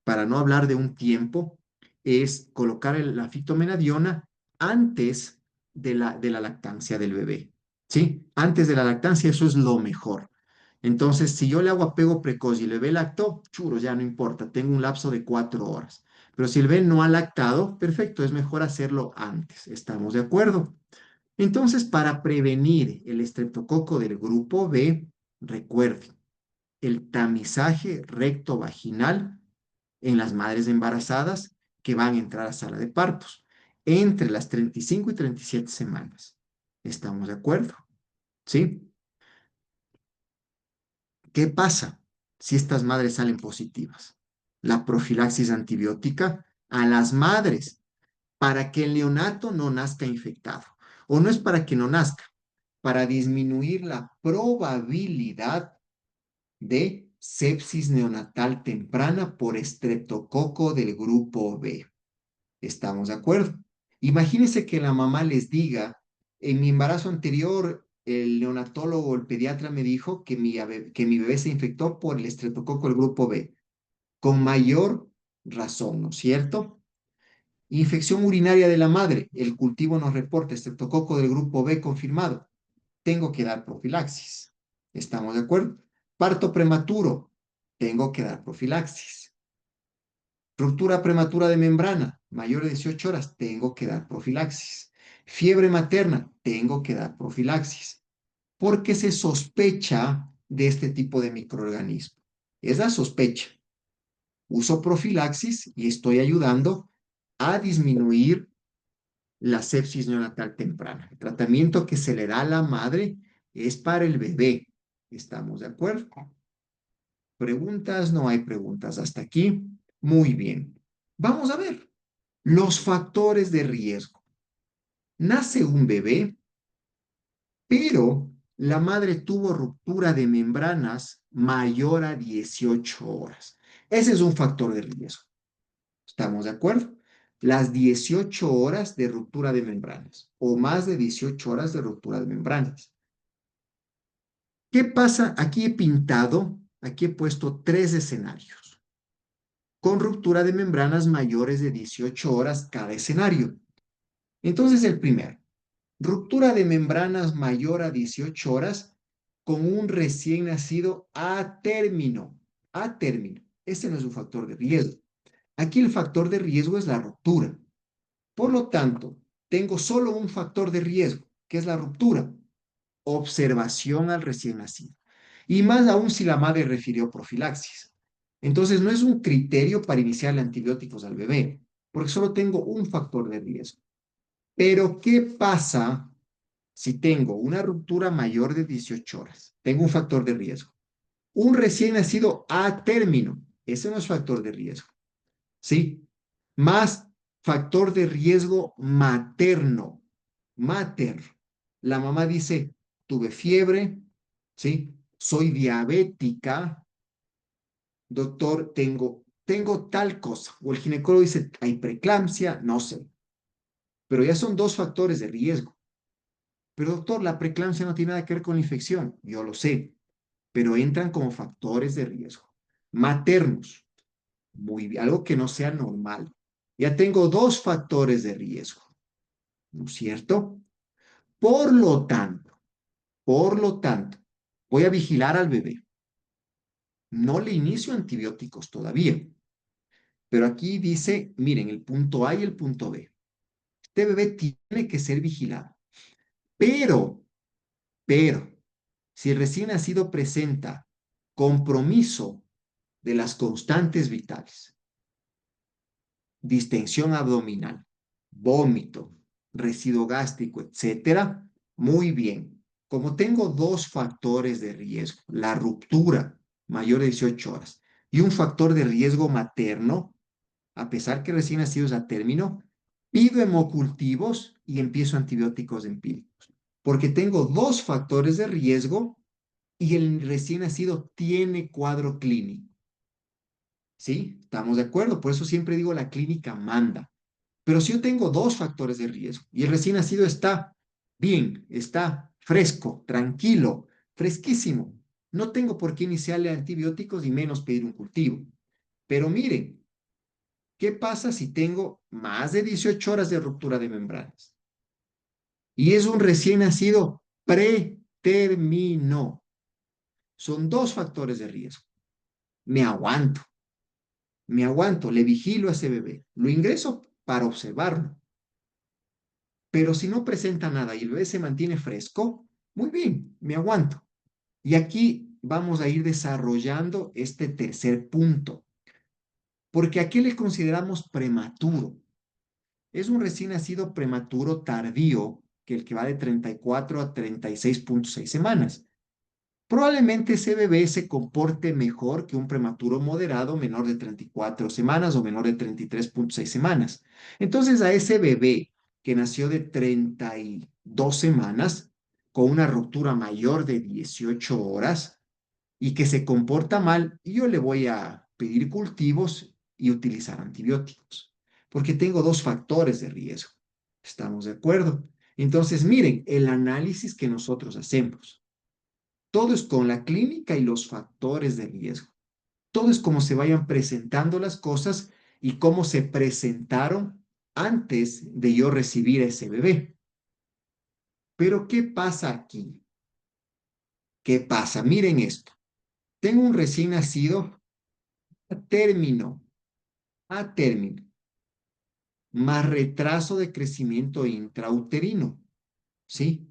A: para no hablar de un tiempo, es colocar la fitomenadiona antes de la lactancia del bebé. ¿Sí? Antes de la lactancia, eso es lo mejor. Entonces, si yo le hago apego precoz y el bebé lactó, churo, ya no importa, tengo un lapso de 4 horas. Pero si el bebé no ha lactado, perfecto, es mejor hacerlo antes. ¿Estamos de acuerdo? Entonces, para prevenir el estreptococo del grupo B, recuerden, el tamizaje recto-vaginal en las madres embarazadas que van a entrar a sala de partos entre las 35 y 37 semanas. ¿Estamos de acuerdo? ¿Sí? ¿Qué pasa si estas madres salen positivas? La profilaxis antibiótica a las madres para que el neonato no nazca infectado. O no es para que no nazca, para disminuir la probabilidad de sepsis neonatal temprana por estreptococo del grupo B. ¿Estamos de acuerdo? Imagínense que la mamá les diga, en mi embarazo anterior, el neonatólogo o el pediatra me dijo que mi bebé se infectó por el estreptococo del grupo B. Con mayor razón, ¿no es cierto? Infección urinaria de la madre. El cultivo nos reporta estreptococo del grupo B confirmado. Tengo que dar profilaxis. ¿Estamos de acuerdo? Parto prematuro. Tengo que dar profilaxis. Ruptura prematura de membrana, mayor de 18 horas, tengo que dar profilaxis. Fiebre materna, tengo que dar profilaxis. Porque se sospecha de este tipo de microorganismo. Es la sospecha. Uso profilaxis y estoy ayudando a disminuir la sepsis neonatal temprana. El tratamiento que se le da a la madre es para el bebé. ¿Estamos de acuerdo? ¿Preguntas? No hay preguntas hasta aquí. Muy bien. Vamos a ver los factores de riesgo. Nace un bebé, pero la madre tuvo ruptura de membranas mayor a 18 horas. Ese es un factor de riesgo. ¿Estamos de acuerdo? Las 18 horas de ruptura de membranas o más de 18 horas de ruptura de membranas. ¿Qué pasa? Aquí he puesto 3 escenarios con ruptura de membranas mayores de 18 horas cada escenario. Entonces, el primero, ruptura de membranas mayor a 18 horas con un recién nacido a término. A término. Ese no es un factor de riesgo. Aquí el factor de riesgo es la ruptura. Por lo tanto, tengo solo un factor de riesgo, que es la ruptura. Observación al recién nacido. Y más aún si la madre refirió profilaxis. Entonces, no es un criterio para iniciarle antibióticos al bebé, porque solo tengo un factor de riesgo. Pero, ¿qué pasa si tengo una ruptura mayor de 18 horas? Tengo un factor de riesgo. Un recién nacido a término, ese no es factor de riesgo, ¿sí? Más factor de riesgo materno, mater. La mamá dice, tuve fiebre, ¿sí? Soy diabética, doctor, tengo tal cosa. O el ginecólogo dice, hay preeclampsia, no sé. Pero ya son dos factores de riesgo. Pero doctor, la preeclampsia no tiene nada que ver con la infección. Yo lo sé, pero entran como factores de riesgo. Maternos, muy bien, algo que no sea normal. Ya tengo dos factores de riesgo, ¿no es cierto? Por lo tanto, por lo tanto, voy a vigilar al bebé. No le inicio antibióticos todavía, pero aquí dice, miren, el punto A y el punto B. Este bebé tiene que ser vigilado, pero, pero, si el recién nacido presenta compromiso de las constantes vitales, distensión abdominal, vómito, residuo gástrico, etcétera, muy bien. Como tengo dos factores de riesgo, la ruptura mayor de 18 horas y un factor de riesgo materno, a pesar que recién nacidos a término, pido hemocultivos y empiezo antibióticos empíricos, porque tengo dos factores de riesgo y el recién nacido tiene cuadro clínico. ¿Sí? ¿Estamos de acuerdo? Por eso siempre digo la clínica manda. Pero si yo tengo dos factores de riesgo y el recién nacido está bien, está fresco, tranquilo, fresquísimo, no tengo por qué iniciarle antibióticos y menos pedir un cultivo. Pero miren, ¿qué pasa si tengo más de 18 horas de ruptura de membranas? Y es un recién nacido pretérmino. Son dos factores de riesgo. Me aguanto, me aguanto, le vigilo a ese bebé, lo ingreso para observarlo. Pero si no presenta nada y el bebé se mantiene fresco, muy bien, me aguanto. Y aquí vamos a ir desarrollando este tercer punto, porque aquí le consideramos prematuro. Es un recién nacido prematuro tardío, que el que va de 34 a 36,6 semanas. Probablemente ese bebé se comporte mejor que un prematuro moderado menor de 34 semanas o menor de 33,6 semanas. Entonces, a ese bebé que nació de 32 semanas, con una ruptura mayor de 18 horas y que se comporta mal, yo le voy a pedir cultivos y utilizar antibióticos, porque tengo dos factores de riesgo. ¿Estamos de acuerdo? Entonces, miren, el análisis que nosotros hacemos. Todo es con la clínica y los factores de riesgo. Todo es como se vayan presentando las cosas y cómo se presentaron antes de yo recibir a ese bebé. Pero ¿qué pasa aquí? ¿Qué pasa? Miren esto. Tengo un recién nacido a término, a término, más retraso de crecimiento intrauterino, ¿sí?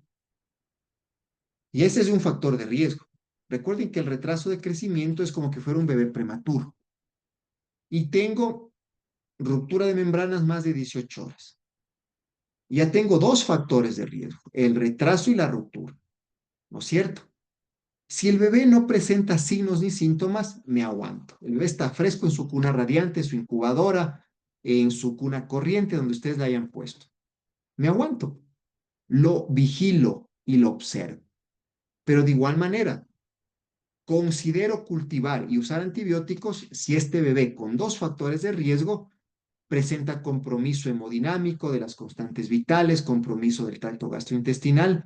A: Y ese es un factor de riesgo. Recuerden que el retraso de crecimiento es como que fuera un bebé prematuro. Y tengo ruptura de membranas más de 18 horas. Ya tengo dos factores de riesgo, el retraso y la ruptura, ¿no es cierto? Si el bebé no presenta signos ni síntomas, me aguanto. El bebé está fresco en su cuna radiante, en su incubadora, en su cuna corriente, donde ustedes la hayan puesto. Me aguanto. Lo vigilo y lo observo. Pero de igual manera, considero cultivar y usar antibióticos si este bebé con dos factores de riesgo presenta compromiso hemodinámico de las constantes vitales, compromiso del tracto gastrointestinal,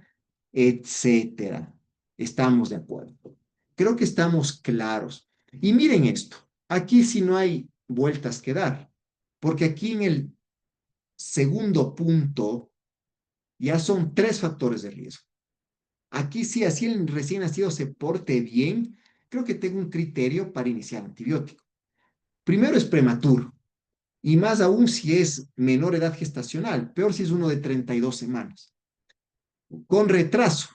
A: etcétera. Estamos de acuerdo. Creo que estamos claros. Y miren esto, aquí sí no hay vueltas que dar, porque aquí en el segundo punto ya son tres factores de riesgo. Aquí sí, así el recién nacido se porte bien, creo que tengo un criterio para iniciar antibiótico. Primero es prematuro. Y más aún si es menor edad gestacional, peor si es uno de 32 semanas. Con retraso.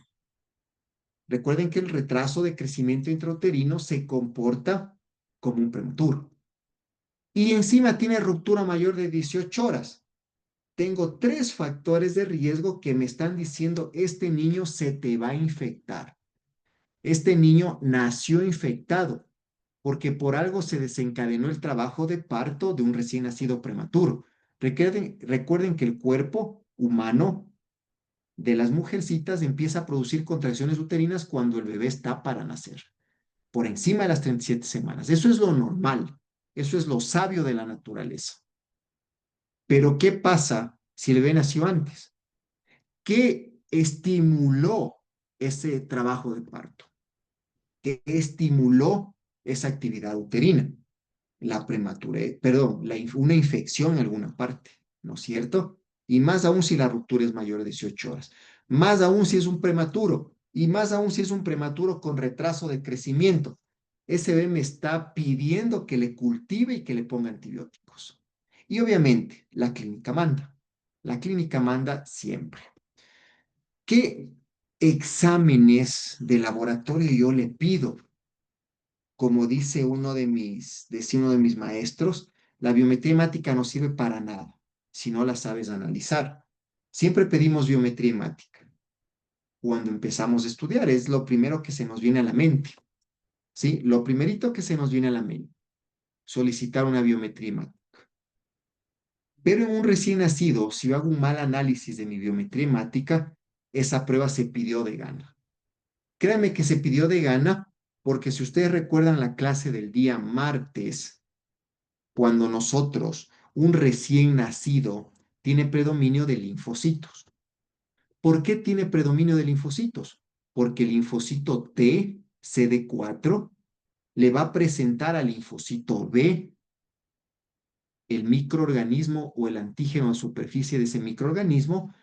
A: Recuerden que el retraso de crecimiento intrauterino se comporta como un prematuro. Y encima tiene ruptura mayor de 18 horas. tengo 3 factores de riesgo que me están diciendo, este niño se te va a infectar. Este niño nació infectado porque por algo se desencadenó el trabajo de parto de un recién nacido prematuro. Recuerden que el cuerpo humano de las mujercitas empieza a producir contracciones uterinas cuando el bebé está para nacer, por encima de las 37 semanas. Eso es lo normal, eso es lo sabio de la naturaleza. Pero ¿qué pasa si el bebé nació antes? ¿Qué estimuló ese trabajo de parto? ¿Qué estimuló esa actividad uterina? La prematurez, perdón, una infección en alguna parte, ¿no es cierto? Y más aún si la ruptura es mayor de 18 horas. Más aún si es un prematuro. Y más aún si es un prematuro con retraso de crecimiento. Ese bebé me está pidiendo que le cultive y que le ponga antibióticos. Y obviamente, la clínica manda. La clínica manda siempre. ¿Qué exámenes de laboratorio yo le pido? Como dice decía uno de mis maestros, la biometría hemática no sirve para nada si no la sabes analizar. Siempre pedimos biometría hemática. Cuando empezamos a estudiar es lo primero que se nos viene a la mente, ¿sí? Lo primerito que se nos viene a la mente, solicitar una biometría hemática. Pero en un recién nacido, si yo hago un mal análisis de mi biometría hemática, esa prueba se pidió de gana. Créanme que se pidió de gana porque si ustedes recuerdan la clase del día martes, cuando un recién nacido, tiene predominio de linfocitos. ¿Por qué tiene predominio de linfocitos? Porque el linfocito T, CD4, le va a presentar al linfocito B el microorganismo o el antígeno en superficie de ese microorganismo,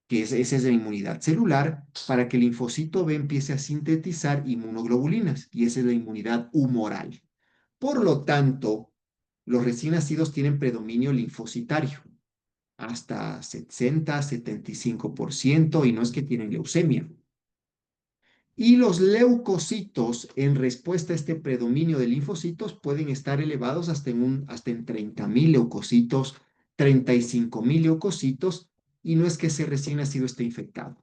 A: esa es la inmunidad celular, para que el linfocito B empiece a sintetizar inmunoglobulinas, y esa es la inmunidad humoral. Por lo tanto, los recién nacidos tienen predominio linfocitario, hasta 60, 75%, y no es que tienen leucemia. Y los leucocitos, en respuesta a este predominio de linfocitos, pueden estar elevados hasta en 30.000 leucocitos, 35.000 leucocitos, y no es que ese recién nacido esté infectado.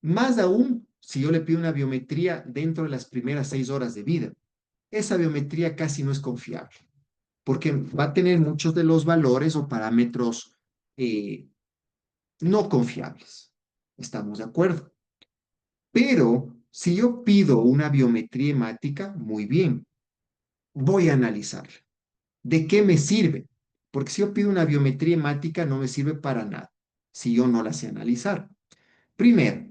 A: Más aún, si yo le pido una biometría dentro de las primeras 6 horas de vida, esa biometría casi no es confiable, porque va a tener muchos de los valores o parámetros eh, no confiables. ¿Estamos de acuerdo? Pero si yo pido una biometría hemática, muy bien, voy a analizarla. ¿De qué me sirve? Porque si yo pido una biometría hemática, no me sirve para nada si yo no la sé analizar. Primero,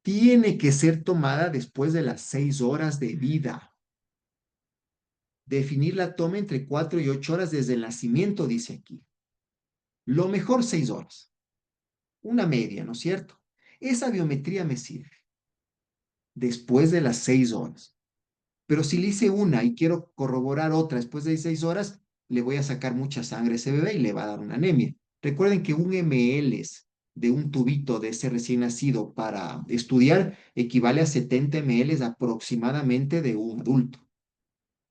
A: tiene que ser tomada después de las 6 horas de vida. Definir la toma entre 4 y 8 horas desde el nacimiento, dice aquí. Lo mejor 6 horas. Una media, ¿no es cierto? Esa biometría me sirve después de las 6 horas. Pero si le hice una y quiero corroborar otra después de 6 horas, le voy a sacar mucha sangre a ese bebé y le va a dar una anemia. Recuerden que un ml de un tubito de ese recién nacido para estudiar equivale a 70 ml aproximadamente de un adulto.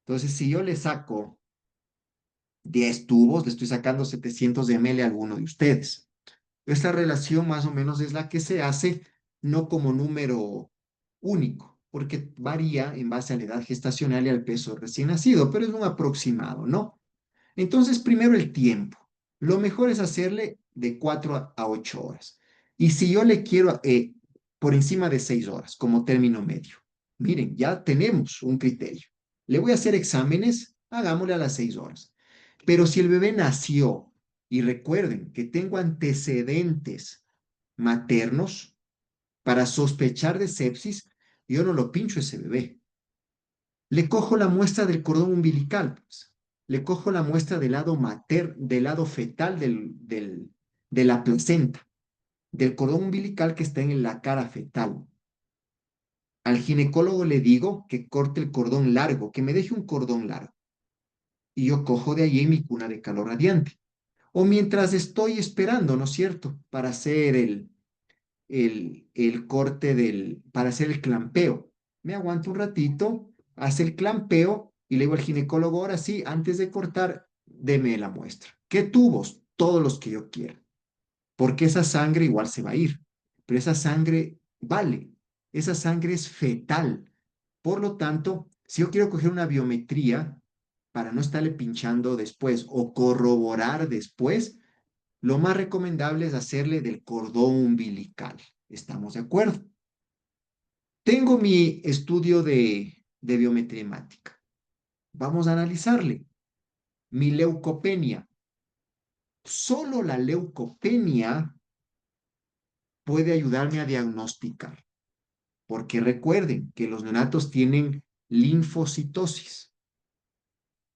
A: Entonces, si yo le saco 10 tubos, le estoy sacando 700 ml a alguno de ustedes. Esta relación más o menos es la que se hace, no como número único, porque varía en base a la edad gestacional y al peso recién nacido, pero es un aproximado, ¿no? Entonces, primero el tiempo. Lo mejor es hacerle de 4 a 8 horas. Y si yo le quiero por encima de 6 horas como término medio, miren, ya tenemos un criterio. Le voy a hacer exámenes, hagámosle a las 6 horas. Pero si el bebé nació, y recuerden que tengo antecedentes maternos para sospechar de sepsis, yo no lo pincho a ese bebé. Le cojo la muestra del cordón umbilical, pues. Le cojo la muestra del lado fetal de la placenta, del cordón umbilical que está en la cara fetal. Al ginecólogo le digo que corte el cordón largo, que me deje un cordón largo. Y yo cojo de ahí mi cuna de calor radiante. O mientras estoy esperando, ¿no es cierto? Para hacer el corte para hacer el clampeo. Me aguanto un ratito, hace el clampeo y le digo al ginecólogo, ahora sí, antes de cortar, deme la muestra. ¿Qué tubos? Todos los que yo quiera, porque esa sangre igual se va a ir, pero esa sangre vale, esa sangre es fetal. Por lo tanto, si yo quiero coger una biometría para no estarle pinchando después o corroborar después, lo más recomendable es hacerle del cordón umbilical. ¿Estamos de acuerdo? Tengo mi estudio de biometría hemática. Vamos a analizarle. Mi leucopenia. Solo la leucopenia puede ayudarme a diagnosticar, porque recuerden que los neonatos tienen linfocitosis.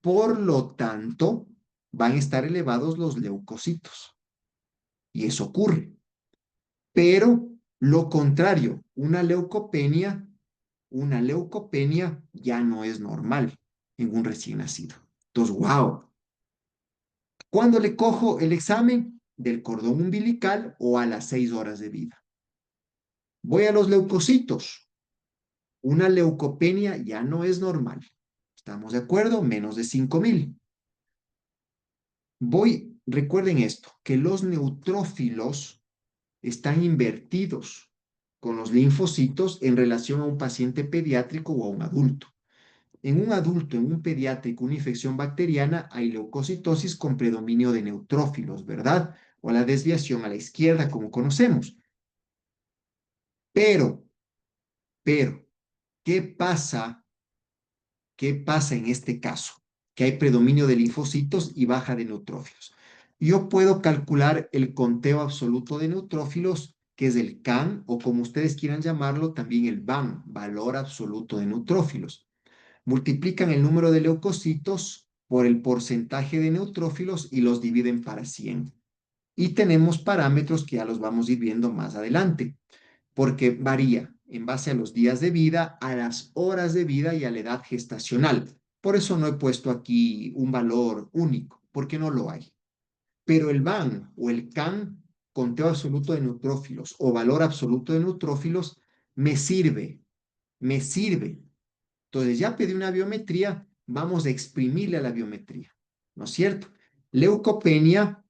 A: Por lo tanto, van a estar elevados los leucocitos. Y eso ocurre. Pero lo contrario, una leucopenia ya no es normal en un recién nacido. Entonces, wow. ¿Cuándo le cojo el examen? Del cordón umbilical o a las 6 horas de vida. Voy a los leucocitos. Una leucopenia ya no es normal. ¿Estamos de acuerdo? Menos de 5.000. Recuerden esto, que los neutrófilos están invertidos con los linfocitos en relación a un paciente pediátrico o a un adulto. En un adulto, en un pediátrico, una infección bacteriana, hay leucocitosis con predominio de neutrófilos, ¿verdad? O la desviación a la izquierda, como conocemos. Pero, pero, ¿qué pasa? ¿Qué pasa en este caso? Que hay predominio de linfocitos y baja de neutrófilos. Yo puedo calcular el conteo absoluto de neutrófilos, que es el CAN, o como ustedes quieran llamarlo, también el VAN, valor absoluto de neutrófilos. Multiplican el número de leucocitos por el porcentaje de neutrófilos y los dividen para 100. Y tenemos parámetros que ya los vamos a ir viendo más adelante, porque varía en base a los días de vida, a las horas de vida y a la edad gestacional. Por eso no he puesto aquí un valor único, porque no lo hay. Pero el VAN o el CAN, conteo absoluto de neutrófilos o valor absoluto de neutrófilos, me sirve, me sirve. Entonces ya pedí una biometría, vamos a exprimirle a la biometría, ¿no es cierto? Leucopenia,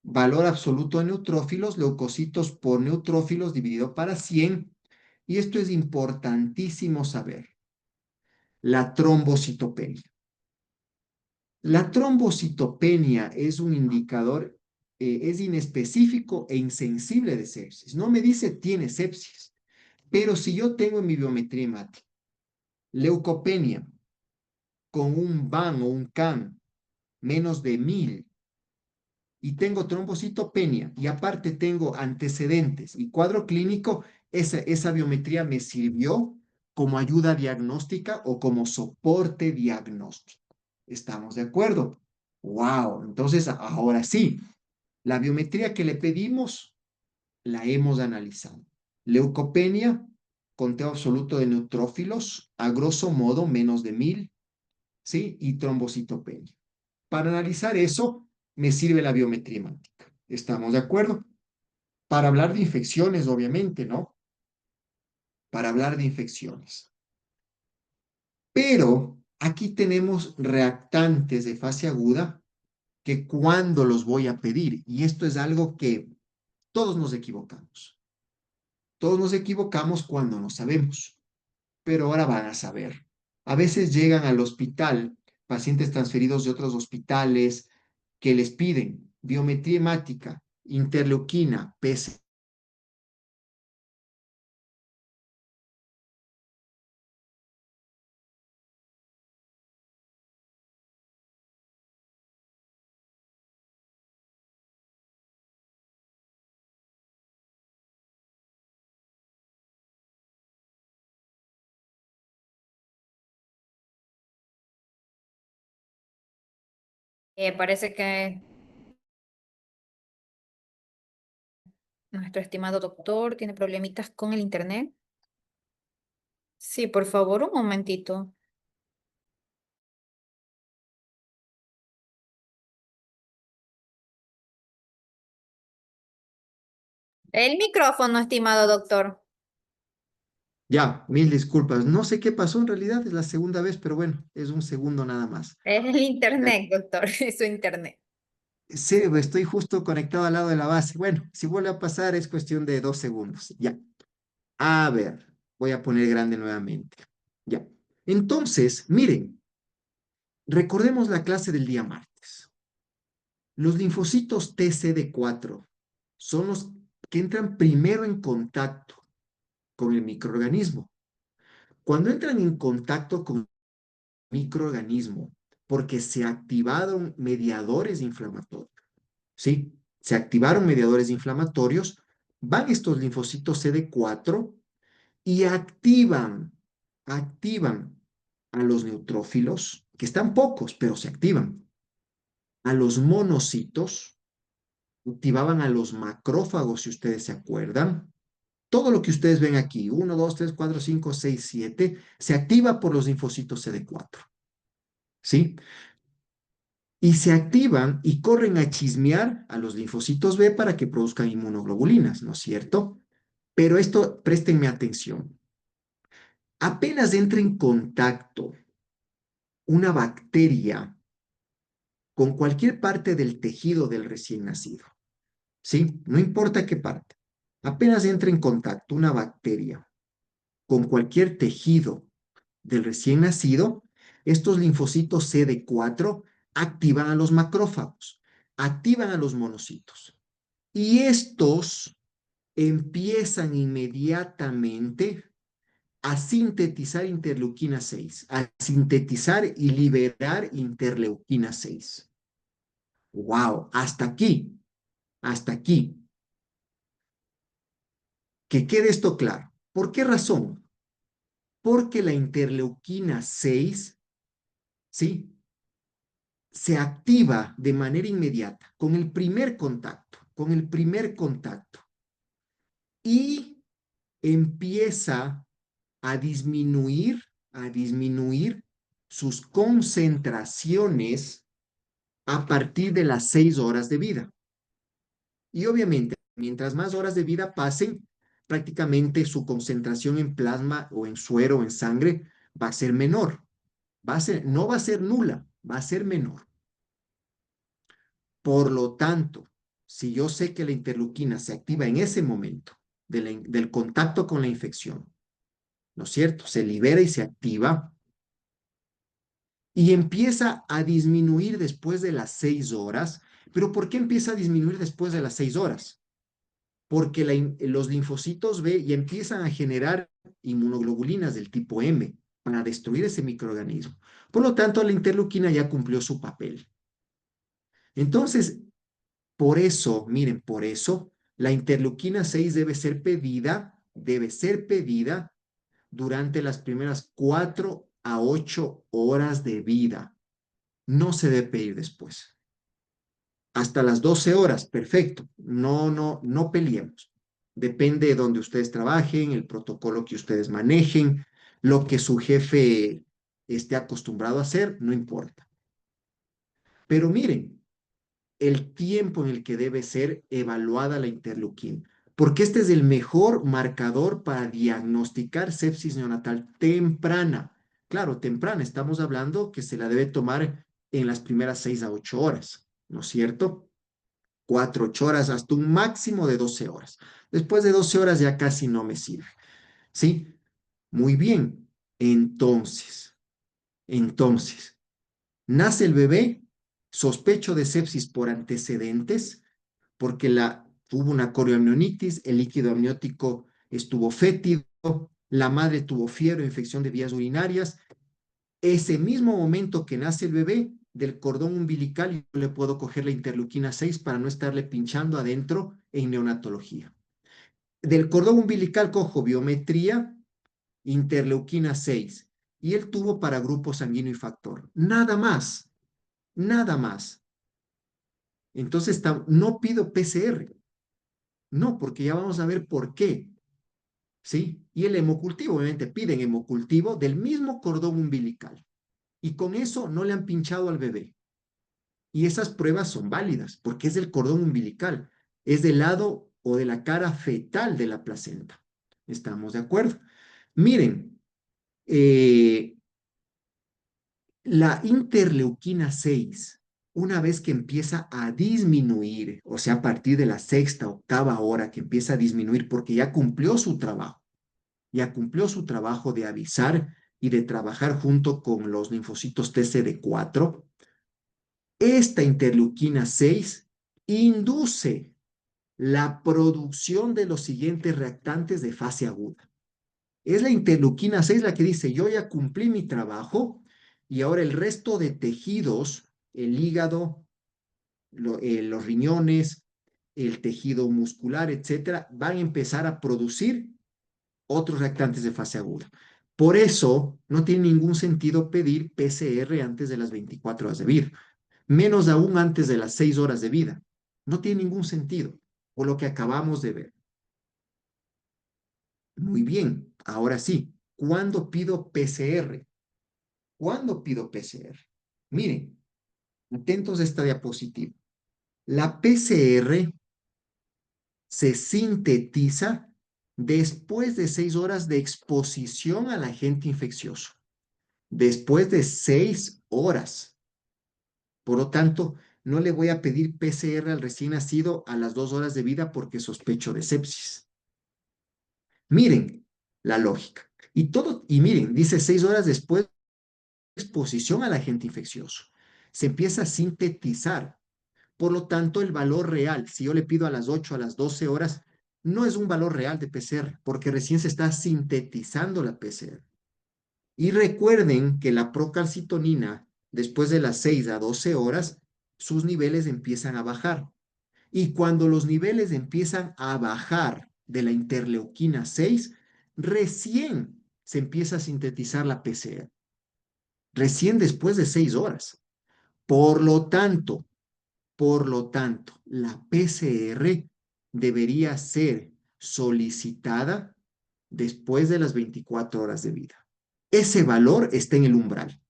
A: valor absoluto de neutrófilos, leucocitos por neutrófilos dividido para 100. Y esto es importantísimo saber. La trombocitopenia. La trombocitopenia es un indicador, es inespecífico e insensible de sepsis. No me dice tiene sepsis, pero si yo tengo en mi biometría hemática leucopenia con un VAN o un CAN menos de 1.000 y tengo trombocitopenia y aparte tengo antecedentes y cuadro clínico, esa biometría me sirvió como ayuda diagnóstica o como soporte diagnóstico. ¿Estamos de acuerdo? Wow, entonces ahora sí, la biometría que le pedimos la hemos analizado. Leucopenia, conteo absoluto de neutrófilos, a grosso modo menos de 1.000, ¿sí? Y trombocitopenia. Para analizar eso, me sirve la biometría hemática. ¿Estamos de acuerdo? Para hablar de infecciones, obviamente, ¿no? Para hablar de infecciones. Pero aquí tenemos reactantes de fase aguda que cuando los voy a pedir, y esto es algo que todos nos equivocamos. Todos nos equivocamos cuando no sabemos, pero ahora van a saber. A veces llegan al hospital pacientes transferidos de otros hospitales que les piden biometría hemática, interleuquina, PC.
B: Parece que nuestro estimado doctor tiene problemitas con el internet. Sí, por favor, un momentito. El micrófono, estimado doctor.
A: Ya, mil disculpas. No sé qué pasó en realidad, es la segunda vez, pero bueno, es un segundo nada más.
B: Es el
A: Ya,
B: internet, doctor, es su internet.
A: Sí, estoy justo conectado al lado de la base. Bueno, si vuelve a pasar es cuestión de 2 segundos. Ya. A ver, voy a poner grande nuevamente. Ya. Entonces, miren, recordemos la clase del día martes. Los linfocitos TCD4 son los que entran primero en contacto con el microorganismo. Cuando entran en contacto con el microorganismo, porque se activaron mediadores inflamatorios, ¿sí? Se activaron mediadores inflamatorios, van estos linfocitos CD4 y activan a los neutrófilos, que están pocos, pero se activan, a los monocitos, activaban a los macrófagos, si ustedes se acuerdan. Todo lo que ustedes ven aquí, 1, 2, 3, 4, 5, 6, 7, se activa por los linfocitos CD4, ¿sí? Y se activan y corren a chismear a los linfocitos B para que produzcan inmunoglobulinas, ¿no es cierto? Pero esto, préstenme atención. Apenas entra en contacto una bacteria con cualquier parte del tejido del recién nacido, ¿sí? No importa qué parte. Apenas entra en contacto una bacteria con cualquier tejido del recién nacido, estos linfocitos CD4 activan a los macrófagos, activan a los monocitos. Y estos empiezan inmediatamente a sintetizar interleuquina 6, a sintetizar y liberar interleuquina 6. ¡Wow! Hasta aquí. Que quede esto claro. ¿Por qué razón? Porque la interleuquina 6, ¿sí? Se activa de manera inmediata con el primer contacto, y empieza a disminuir sus concentraciones a partir de las 6 horas de vida. Y obviamente, mientras más horas de vida pasen, prácticamente su concentración en plasma o en suero o en sangre va a ser menor. No va a ser nula, va a ser menor. Por lo tanto, si yo sé que la interleuquina se activa en ese momento del contacto con la infección, ¿no es cierto? Se libera y se activa y empieza a disminuir después de las 6 horas. ¿Pero por qué empieza a disminuir después de las 6 horas? Porque los linfocitos B ya empiezan a generar inmunoglobulinas del tipo M para destruir ese microorganismo. Por lo tanto, la interleuquina ya cumplió su papel. Entonces, por eso, miren, por eso, la interleuquina 6 debe ser pedida durante las primeras 4 a 8 horas de vida. No se debe pedir después. Hasta las 12 horas, perfecto. No peleemos. Depende de donde ustedes trabajen, el protocolo que ustedes manejen, lo que su jefe esté acostumbrado a hacer, no importa. Pero miren, el tiempo en el que debe ser evaluada la interleuquina, porque este es el mejor marcador para diagnosticar sepsis neonatal temprana. Claro, temprana, estamos hablando que se la debe tomar en las primeras 6 a 8 horas, ¿no es cierto? 4, 8 horas, hasta un máximo de 12 horas. Después de 12 horas ya casi no me sirve, ¿sí? Muy bien. Entonces, nace el bebé, sospecho de sepsis por antecedentes, porque hubo una corioamnionitis, el líquido amniótico estuvo fétido, la madre tuvo fiebre, infección de vías urinarias. Ese mismo momento que nace el bebé, del cordón umbilical, yo le puedo coger la interleuquina 6 para no estarle pinchando adentro en neonatología. Del cordón umbilical cojo biometría, interleuquina 6 y el tubo para grupo sanguíneo y factor. Nada más, nada más. Entonces, no pido PCR. No, porque ya vamos a ver por qué, ¿sí? Y el hemocultivo, obviamente piden hemocultivo del mismo cordón umbilical. Y con eso no le han pinchado al bebé. Y esas pruebas son válidas porque es del cordón umbilical, es del lado o de la cara fetal de la placenta. ¿Estamos de acuerdo? Miren, eh, la interleuquina 6 Una vez que empieza a disminuir, o sea, a partir de la sexta, octava hora que empieza a disminuir porque ya cumplió su trabajo de avisar y de trabajar junto con los linfocitos TCD4, esta interleuquina 6 induce la producción de los siguientes reactantes de fase aguda. Es la interleuquina 6 la que dice, yo ya cumplí mi trabajo y ahora el resto de tejidos, el hígado, los riñones, el tejido muscular, etcétera, van a empezar a producir otros reactantes de fase aguda. Por eso no tiene ningún sentido pedir PCR antes de las 24 horas de vida, menos aún antes de las 6 horas de vida. No tiene ningún sentido, por lo que acabamos de ver. Muy bien, ahora sí, ¿cuándo pido PCR? ¿Cuándo pido PCR? Miren, atentos a esta diapositiva. La PCR se sintetiza después de 6 horas de exposición al agente infeccioso. Después de 6 horas. Por lo tanto, no le voy a pedir PCR al recién nacido a las 2 horas de vida porque sospecho de sepsis. Miren la lógica. Y miren, dice 6 horas después de exposición al agente infeccioso. Se empieza a sintetizar. Por lo tanto, el valor real, si yo le pido a las 8, a las 12 horas, no es un valor real de PCR, porque recién se está sintetizando la PCR. Y recuerden que la procalcitonina, después de las 6 a 12 horas, sus niveles empiezan a bajar. Y cuando los niveles empiezan a bajar de la interleuquina 6, recién se empieza a sintetizar la PCR. Recién después de 6 horas. Por lo tanto, la PCR debería ser solicitada después de las 24 horas de vida. Ese valor está en el umbral.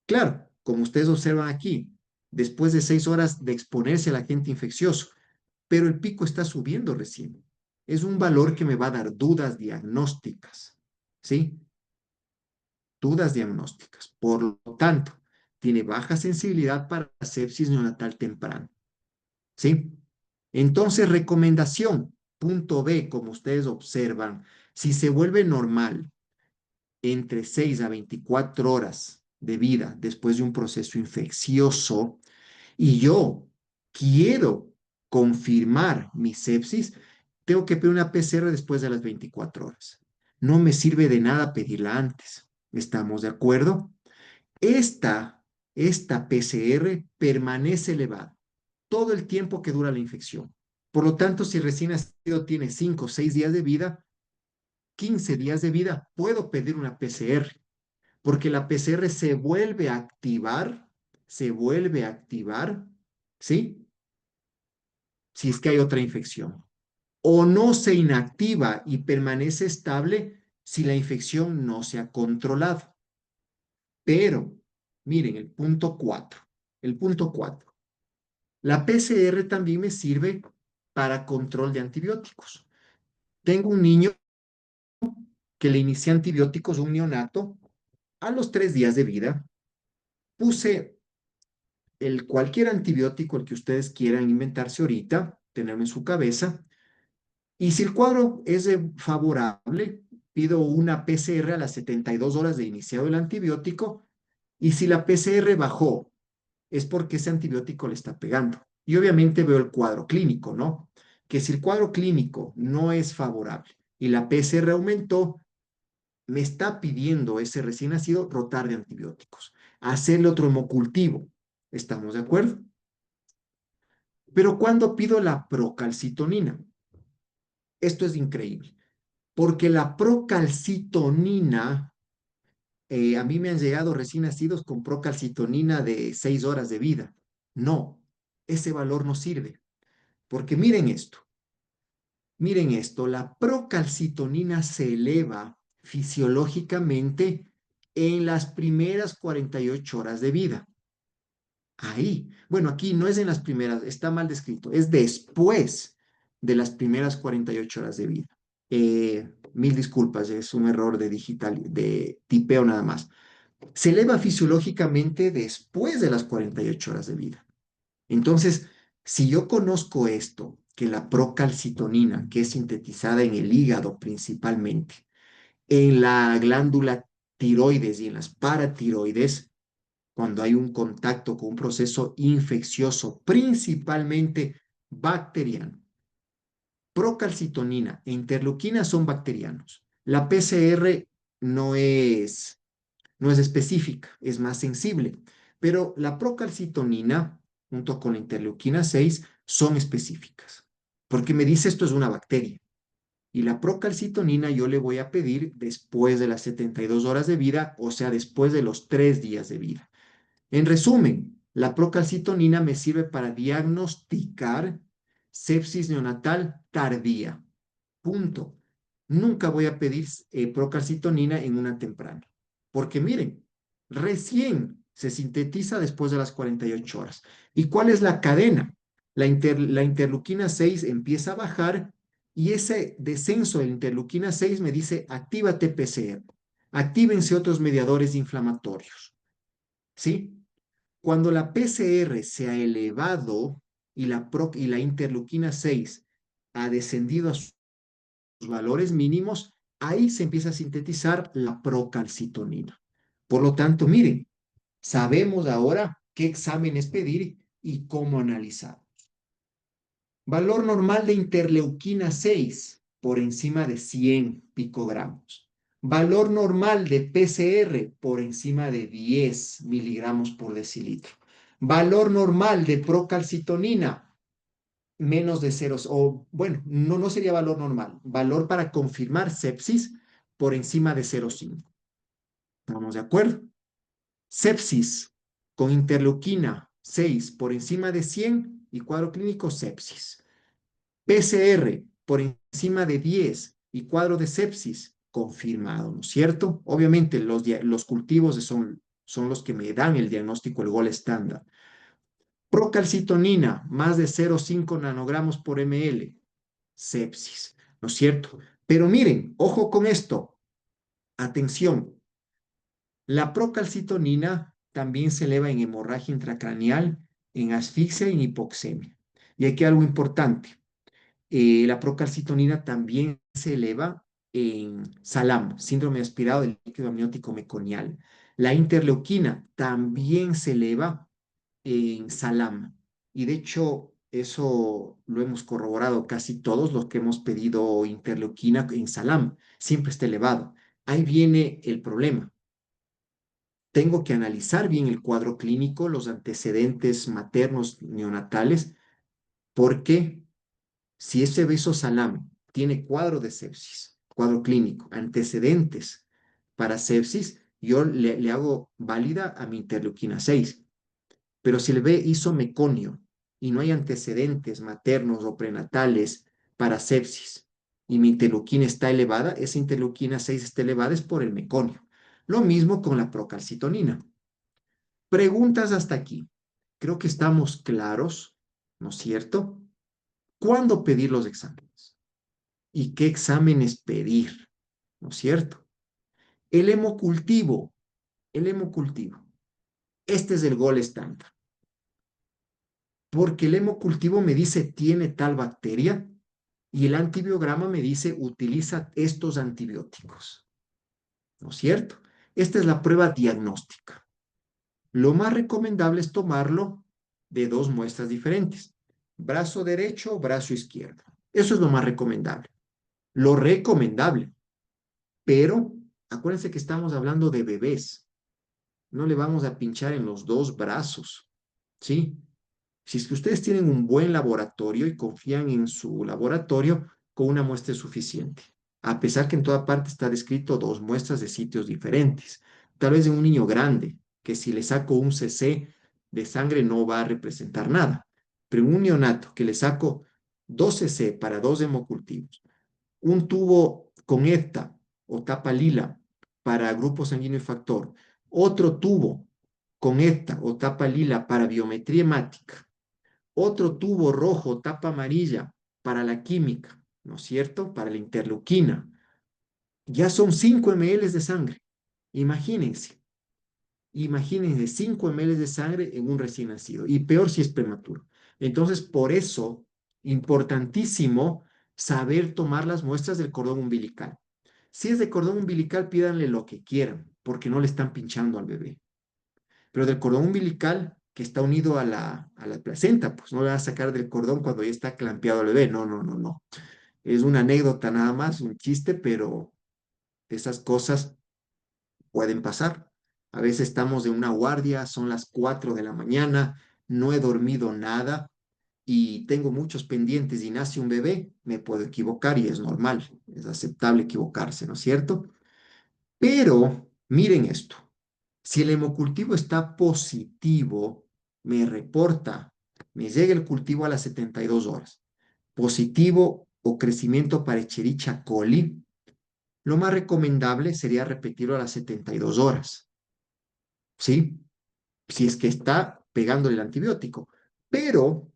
A: Claro, como ustedes observan aquí, después de 6 horas de exponerse al agente infeccioso, pero el pico está subiendo recién. Es un valor que me va a dar dudas diagnósticas, ¿sí? Dudas diagnósticas. Por lo tanto, tiene baja sensibilidad para sepsis neonatal temprana, ¿sí? Entonces, recomendación, punto B, como ustedes observan, si se vuelve normal entre 6 a 24 horas de vida después de un proceso infeccioso y yo quiero confirmar mi sepsis, tengo que pedir una PCR después de las 24 horas. No me sirve de nada pedirla antes. ¿Estamos de acuerdo? Esta, esta PCR permanece elevada todo el tiempo que dura la infección. Por lo tanto, si recién nacido tiene 5 o 6 días de vida, 15 días de vida, puedo pedir una PCR, porque la PCR se vuelve a activar, ¿sí? Si es que hay otra infección. O no se inactiva y permanece estable si la infección no se ha controlado. Pero, miren, el punto 4. El punto 4. La PCR también me sirve para control de antibióticos. Tengo un niño que le inicié antibióticos, un neonato, a los 3 días de vida. Puse cualquier antibiótico, el que ustedes quieran inventarse ahorita, tenerlo en su cabeza. Y si el cuadro es favorable, pido una PCR a las 72 horas de iniciado el antibiótico. Y si la PCR bajó, es porque ese antibiótico le está pegando. Y obviamente veo el cuadro clínico, ¿no? Que si el cuadro clínico no es favorable y la PCR aumentó, me está pidiendo ese recién nacido rotar de antibióticos, hacerle otro hemocultivo. ¿Estamos de acuerdo? Pero cuando pido la procalcitonina, esto es increíble, porque la procalcitonina, a mí me han llegado recién nacidos con procalcitonina de 6 horas de vida. No, ese valor no sirve, porque miren esto, la procalcitonina se eleva fisiológicamente en las primeras 48 horas de vida. Ahí, bueno, aquí no es en las primeras, está mal descrito, es después de las primeras 48 horas de vida. Mil disculpas, es un error de tipeo nada más. Se eleva fisiológicamente después de las 48 horas de vida. Entonces, si yo conozco esto, que la procalcitonina, que es sintetizada en el hígado principalmente, en la glándula tiroides y en las paratiroides, cuando hay un contacto con un proceso infeccioso, principalmente bacteriano. Procalcitonina e interleuquina son bacterianos. La PCR no es, no es específica, es más sensible, pero la procalcitonina junto con la interleuquina 6 son específicas, porque me dice esto es una bacteria. Y la procalcitonina yo le voy a pedir después de las 72 horas de vida, o sea, después de los 3 días de vida. En resumen, la procalcitonina me sirve para diagnosticar sepsis neonatal tardía. Punto. Nunca voy a pedir procalcitonina en una temprana. Porque miren, recién se sintetiza después de las 48 horas. ¿Y cuál es la cadena? La interleuquina 6 empieza a bajar y ese descenso de la interleuquina 6 me dice, actívate PCR, actívense otros mediadores inflamatorios. ¿Sí? Cuando la PCR se ha elevado y la interleuquina 6 ha descendido a sus valores mínimos, ahí se empieza a sintetizar la procalcitonina. Por lo tanto, miren, sabemos ahora qué exámenes pedir y cómo analizar. Valor normal de interleuquina 6 por encima de 100 picogramos. Valor normal de PCR por encima de 10 miligramos por decilitro. Valor normal de procalcitonina menos de 0, o bueno, no sería valor normal, valor para confirmar sepsis por encima de 0,5. ¿Estamos de acuerdo? Sepsis con interleuquina 6 por encima de 100 y cuadro clínico sepsis. PCR por encima de 10 y cuadro de sepsis confirmado, ¿no es cierto? Obviamente los cultivos son los que me dan el diagnóstico, el gol estándar. Procalcitonina, más de 0,5 nanogramos por ml, sepsis, ¿no es cierto? Pero miren, ojo con esto, atención, la procalcitonina también se eleva en hemorragia intracraneal, en asfixia y en hipoxemia. Y aquí algo importante, la procalcitonina también se eleva en SALAM, síndrome aspirado del líquido amniótico meconial. La interleuquina también se eleva en SALAM. Y de hecho, eso lo hemos corroborado casi todos los que hemos pedido interleuquina en SALAM. Siempre está elevado. Ahí viene el problema. Tengo que analizar bien el cuadro clínico, los antecedentes maternos neonatales, porque si ese beso salam tiene cuadro de sepsis, cuadro clínico, antecedentes para sepsis, yo le hago válida a mi interleuquina 6. Pero si el B hizo meconio y no hay antecedentes maternos o prenatales para sepsis y mi interleuquina está elevada, esa interleuquina 6 está elevada es por el meconio. Lo mismo con la procalcitonina. Preguntas hasta aquí. Creo que estamos claros, ¿no es cierto? ¿Cuándo pedir los exámenes? ¿Y qué exámenes pedir? ¿No es cierto? El hemocultivo, el hemocultivo. Este es el gol estándar. Porque el hemocultivo me dice tiene tal bacteria y el antibiograma me dice utiliza estos antibióticos. ¿No es cierto? Esta es la prueba diagnóstica. Lo más recomendable es tomarlo de dos muestras diferentes, brazo derecho, brazo izquierdo. Eso es lo más recomendable. Lo recomendable. Pero acuérdense que estamos hablando de bebés. No le vamos a pinchar en los dos brazos. ¿Sí? Si es que ustedes tienen un buen laboratorio y confían en su laboratorio, con una muestra es suficiente. A pesar que en toda parte está descrito dos muestras de sitios diferentes. Tal vez en un niño grande, que si le saco un cc de sangre no va a representar nada. Pero en un neonato que le saco 2 cc para dos hemocultivos, un tubo con EFTA o tapa lila para grupo sanguíneo y factor, otro tubo con EFTA o tapa lila para biometría hemática, otro tubo rojo, tapa amarilla para la química, ¿no es cierto? Para la interleuquina. Ya son 5 ml de sangre. Imagínense. Imagínense 5 ml de sangre en un recién nacido y peor si es prematuro. Entonces, por eso, importantísimo saber tomar las muestras del cordón umbilical. Si es de cordón umbilical, pídanle lo que quieran, porque no le están pinchando al bebé. Pero del cordón umbilical, que está unido a la placenta, pues no le van a sacar del cordón cuando ya está clampeado el bebé. No, no, no, no. Es una anécdota nada más, un chiste, pero esas cosas pueden pasar. A veces estamos de una guardia, son las 4 de la mañana, no he dormido nada y tengo muchos pendientes y nace un bebé, me puedo equivocar y es normal, es aceptable equivocarse, ¿no es cierto? Pero miren esto, si el hemocultivo está positivo, me reporta, me llega el cultivo a las 72 horas, positivo o crecimiento para Escherichia coli, lo más recomendable sería repetirlo a las 72 horas, ¿sí? Si es que está pegándole el antibiótico. Pero,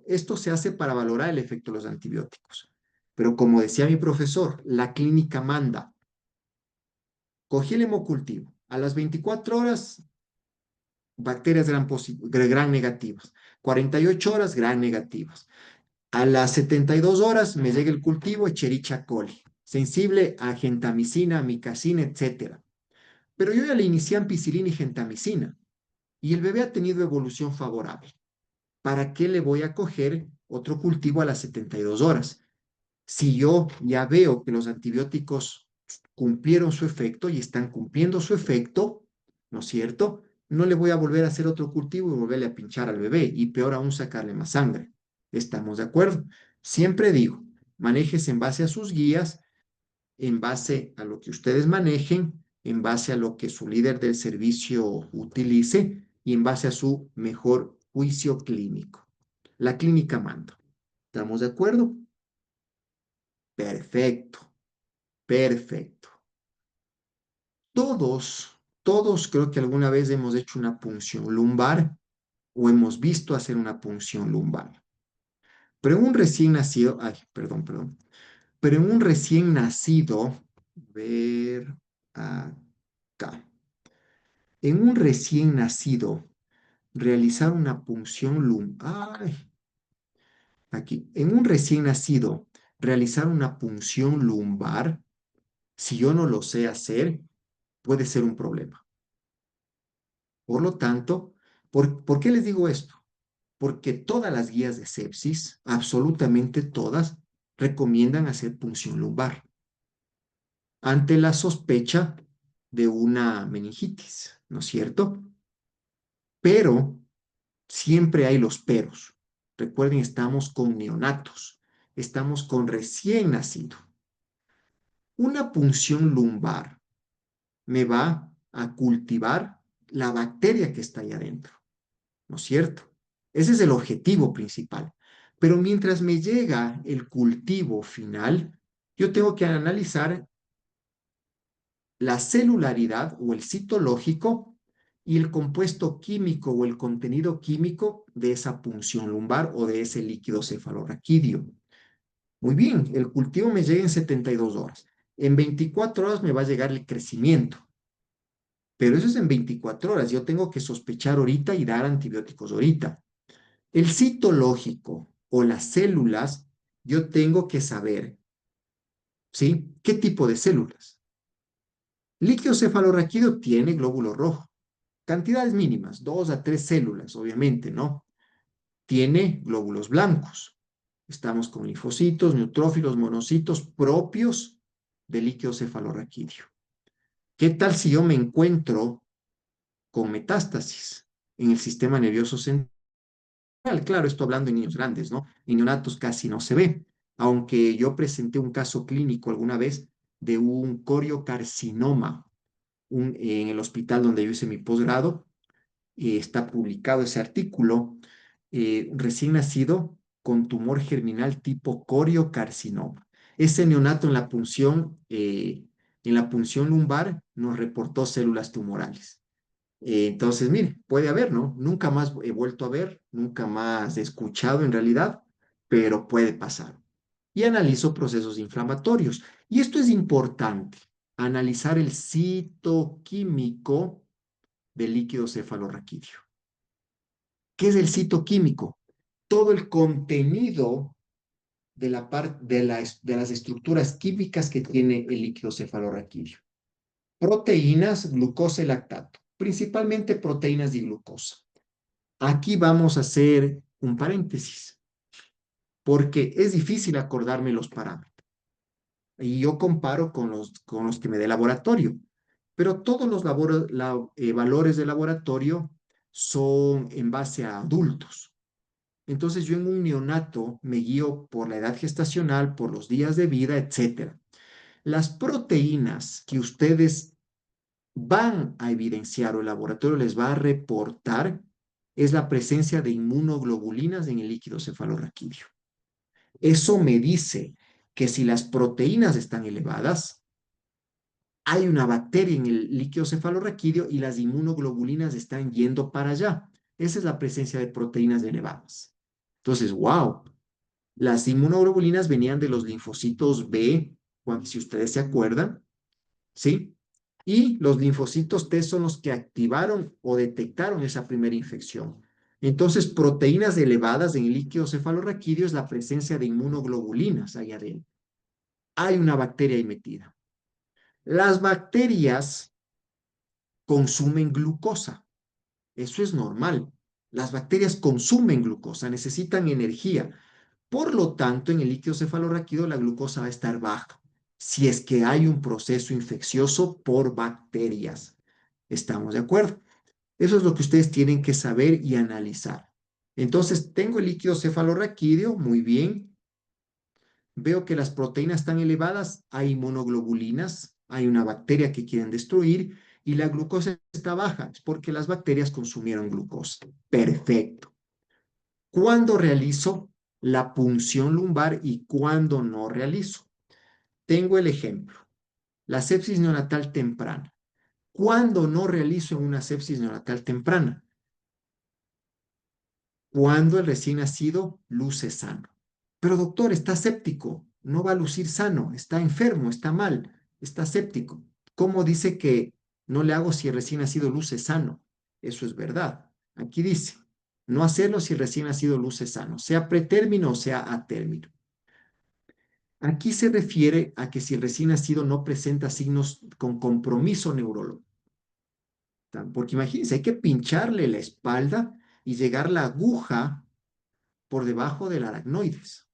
A: esto se hace para valorar el efecto de los antibióticos. Pero como decía mi profesor, la clínica manda. Cogí el hemocultivo. A las 24 horas, bacterias gran negativas. 48 horas, gran negativas. A las 72 horas me llega el cultivo Escherichia coli, sensible a gentamicina, amicacina, etcétera. Pero yo ya le inicié ampicilina y gentamicina y el bebé ha tenido evolución favorable. ¿Para qué le voy a coger otro cultivo a las 72 horas? Si yo ya veo que los antibióticos cumplieron su efecto y están cumpliendo su efecto, ¿no es cierto? No le voy a volver a hacer otro cultivo y volverle a pinchar al bebé y peor aún sacarle más sangre. ¿Estamos de acuerdo? Siempre digo, manejes en base a sus guías, en base a lo que ustedes manejen, en base a lo que su líder del servicio utilice y en base a su mejor juicio clínico. La clínica manda. ¿Estamos de acuerdo? Perfecto, perfecto. Todos creo que alguna vez hemos hecho una punción lumbar o hemos visto hacer una punción lumbar. Pero en un recién nacido, ay, perdón, pero en un recién nacido, ver acá, en un recién nacido, realizar una punción lumbar, ay, aquí, en un recién nacido, realizar una punción lumbar, si yo no lo sé hacer, puede ser un problema. Por lo tanto, ¿por qué les digo esto? Porque todas las guías de sepsis, absolutamente todas, recomiendan hacer punción lumbar ante la sospecha de una meningitis, ¿no es cierto? Pero siempre hay los peros. Recuerden, estamos con neonatos, estamos con recién nacido. Una punción lumbar me va a cultivar la bacteria que está ahí adentro, ¿no es cierto? Ese es el objetivo principal. Pero mientras me llega el cultivo final, yo tengo que analizar la celularidad o el citológico y el compuesto químico o el contenido químico de esa punción lumbar o de ese líquido cefalorraquídeo. Muy bien, el cultivo me llega en 72 horas. En 24 horas me va a llegar el crecimiento, pero eso es en 24 horas. Yo tengo que sospechar ahorita y dar antibióticos ahorita. El citológico o las células, yo tengo que saber, ¿sí? ¿Qué tipo de células? Líquido cefalorraquídeo tiene glóbulo rojo. Cantidades mínimas, 2 a 3 células, obviamente, ¿no? Tiene glóbulos blancos. Estamos con linfocitos, neutrófilos, monocitos propios del líquido cefalorraquídeo. ¿Qué tal si yo me encuentro con metástasis en el sistema nervioso central? Claro, esto hablando en niños grandes, ¿no? En neonatos casi no se ve, aunque yo presenté un caso clínico alguna vez de un coriocarcinoma en el hospital donde yo hice mi posgrado, está publicado ese artículo, recién nacido con tumor germinal tipo coriocarcinoma. Ese neonato en la punción lumbar nos reportó células tumorales. Entonces, mire, puede haber, ¿no? Nunca más he vuelto a ver, nunca más he escuchado en realidad, pero puede pasar. Y analizo procesos inflamatorios. Y esto es importante, analizar el citoquímico del líquido cefalorraquídeo. ¿Qué es el citoquímico? Todo el contenido de las estructuras químicas que tiene el líquido cefalorraquídeo. Proteínas, glucosa y lactato, principalmente proteínas y glucosa. Aquí vamos a hacer un paréntesis, porque es difícil acordarme los parámetros. Y yo comparo con los que me dé laboratorio, pero todos los valores de laboratorio son en base a adultos. Entonces yo en un neonato me guío por la edad gestacional, por los días de vida, etcétera. Las proteínas que ustedes van a evidenciar o el laboratorio les va a reportar es la presencia de inmunoglobulinas en el líquido cefalorraquídeo. Eso me dice que si las proteínas están elevadas, hay una bacteria en el líquido cefalorraquídeo y las inmunoglobulinas están yendo para allá. Esa es la presencia de proteínas elevadas. Entonces, wow, las inmunoglobulinas venían de los linfocitos B, si ustedes se acuerdan, ¿sí? Y los linfocitos T son los que activaron o detectaron esa primera infección. Entonces, proteínas elevadas en el líquido cefalorraquídeo es la presencia de inmunoglobulinas ahí adentro. Hay una bacteria ahí metida. Las bacterias consumen glucosa. Eso es normal. Las bacterias consumen glucosa, necesitan energía. Por lo tanto, en el líquido cefalorraquídeo la glucosa va a estar baja si es que hay un proceso infeccioso por bacterias. ¿Estamos de acuerdo? Eso es lo que ustedes tienen que saber y analizar. Entonces, tengo el líquido cefalorraquídeo, muy bien. Veo que las proteínas están elevadas, hay monoglobulinas, hay una bacteria que quieren destruir y la glucosa está baja, es porque las bacterias consumieron glucosa. Perfecto. ¿Cuándo realizo la punción lumbar y cuándo no realizo? Tengo el ejemplo, la sepsis neonatal temprana. ¿Cuándo no realizo en una sepsis neonatal temprana? Cuando el recién nacido luce sano. Pero doctor, está séptico, no va a lucir sano, está enfermo, está mal, está séptico. ¿Cómo dice que no le hago si el recién nacido luce sano? Eso es verdad. Aquí dice, no hacerlo si el recién nacido luce sano, sea pretérmino o sea a término. Aquí se refiere a que si el recién nacido no presenta signos con compromiso neurológico. Porque imagínense, hay que pincharle la espalda y llegar la aguja por debajo del aracnoides.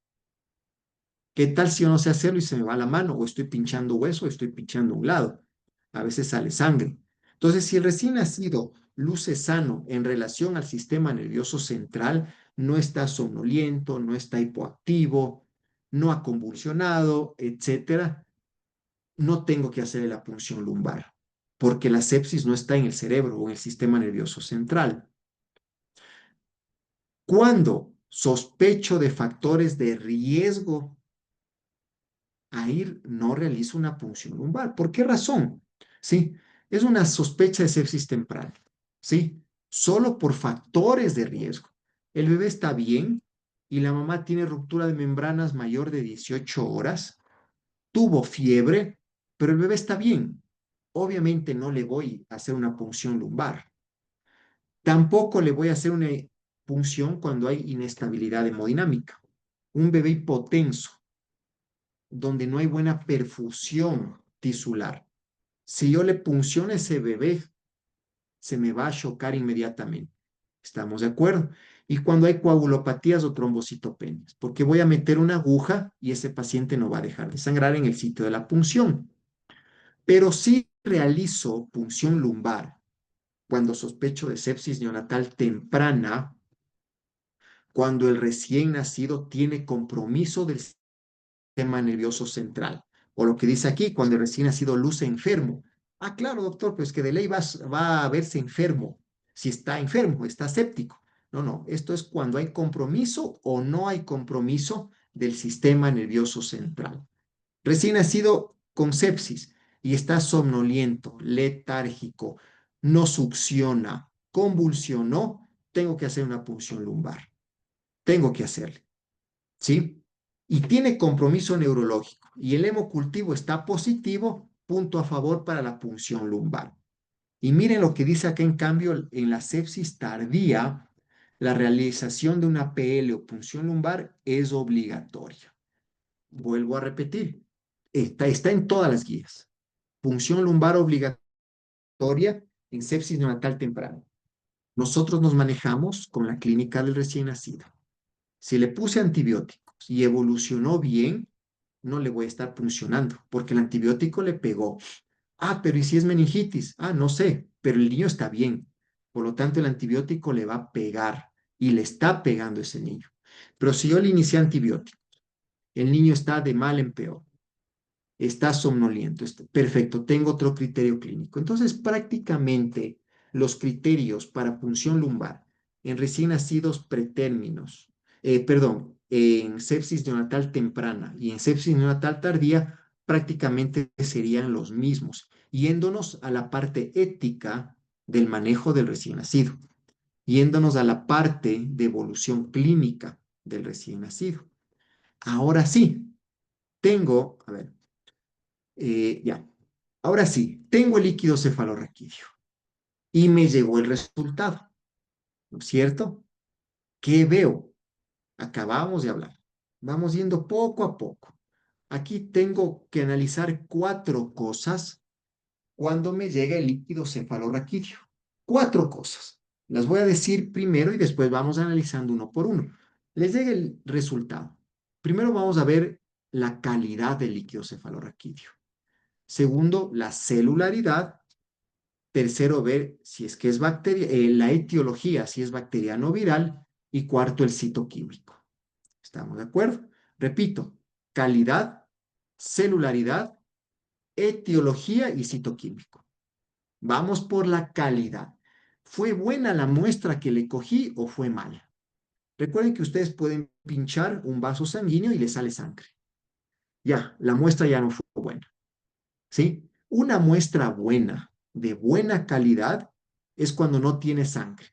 A: ¿Qué tal si yo no sé hacerlo y se me va la mano? O estoy pinchando hueso o estoy pinchando un lado. A veces sale sangre. Entonces, si el recién nacido luce sano en relación al sistema nervioso central, no está somnoliento, no está hipoactivo, no ha convulsionado, etcétera, no tengo que hacer la punción lumbar, porque la sepsis no está en el cerebro o en el sistema nervioso central. Cuando sospecho de factores de riesgo a ir, no realizo una punción lumbar. ¿Por qué razón? Sí, es una sospecha de sepsis temprana. Sí, solo por factores de riesgo. El bebé está bien y la mamá tiene ruptura de membranas mayor de 18 horas, tuvo fiebre, pero el bebé está bien. Obviamente no le voy a hacer una punción lumbar. Tampoco le voy a hacer una punción cuando hay inestabilidad hemodinámica. Un bebé hipotenso, donde no hay buena perfusión tisular. Si yo le punciono a ese bebé, se me va a chocar inmediatamente. ¿Estamos de acuerdo? Y cuando hay coagulopatías o trombocitopenias, porque voy a meter una aguja y ese paciente no va a dejar de sangrar en el sitio de la punción. Pero sí realizo punción lumbar cuando sospecho de sepsis neonatal temprana, cuando el recién nacido tiene compromiso del sistema nervioso central. O lo que dice aquí, cuando el recién nacido luce enfermo. Ah, claro, doctor, pues que de ley va a verse enfermo. Si está enfermo, está séptico. No, no, esto es cuando hay compromiso o no hay compromiso del sistema nervioso central. Recién nacido con sepsis y está somnoliento, letárgico, no succiona, convulsionó, tengo que hacer una punción lumbar. Tengo que hacerle. ¿Sí? Y tiene compromiso neurológico y el hemocultivo está positivo, punto a favor para la punción lumbar. Y miren lo que dice acá, en cambio, en la sepsis tardía, la realización de una PL o punción lumbar es obligatoria. Vuelvo a repetir, está en todas las guías. Punción lumbar obligatoria en sepsis neonatal temprana. Nosotros nos manejamos con la clínica del recién nacido. Si le puse antibióticos y evolucionó bien, no le voy a estar puncionando porque el antibiótico le pegó. Ah, pero ¿y si es meningitis? Ah, no sé, pero el niño está bien. Por lo tanto, el antibiótico le va a pegar y le está pegando a ese niño. Pero si yo le inicié antibiótico, el niño está de mal en peor, está somnoliento, perfecto, tengo otro criterio clínico. Entonces, prácticamente los criterios para punción lumbar en recién nacidos pretérminos, perdón, en sepsis neonatal temprana y en sepsis neonatal tardía, prácticamente serían los mismos, yéndonos a la parte ética del manejo del recién nacido, yéndonos a la parte de evolución clínica del recién nacido. Ahora sí, tengo, a ver, ya. Ahora sí, tengo el líquido cefalorraquídeo y me llegó el resultado, ¿no es cierto? ¿Qué veo? Acabamos de hablar. Vamos yendo poco a poco. Aquí tengo que analizar cuatro cosas cuando me llega el líquido cefalorraquídeo. Cuatro cosas. Las voy a decir primero y después vamos analizando uno por uno. Les llega el resultado. Primero vamos a ver la calidad del líquido cefalorraquídeo. Segundo, la celularidad. Tercero, ver si es que es bacteria, la etiología, si es bacteriano o viral. Y cuarto, el citoquímico. ¿Estamos de acuerdo? Repito, calidad, celularidad, etiología y citoquímico. Vamos por la calidad. ¿Fue buena la muestra que le cogí o fue mala? Recuerden que ustedes pueden pinchar un vaso sanguíneo y le sale sangre. Ya, la muestra ya no fue buena. ¿Sí? Una muestra buena, de buena calidad, es cuando no tiene sangre.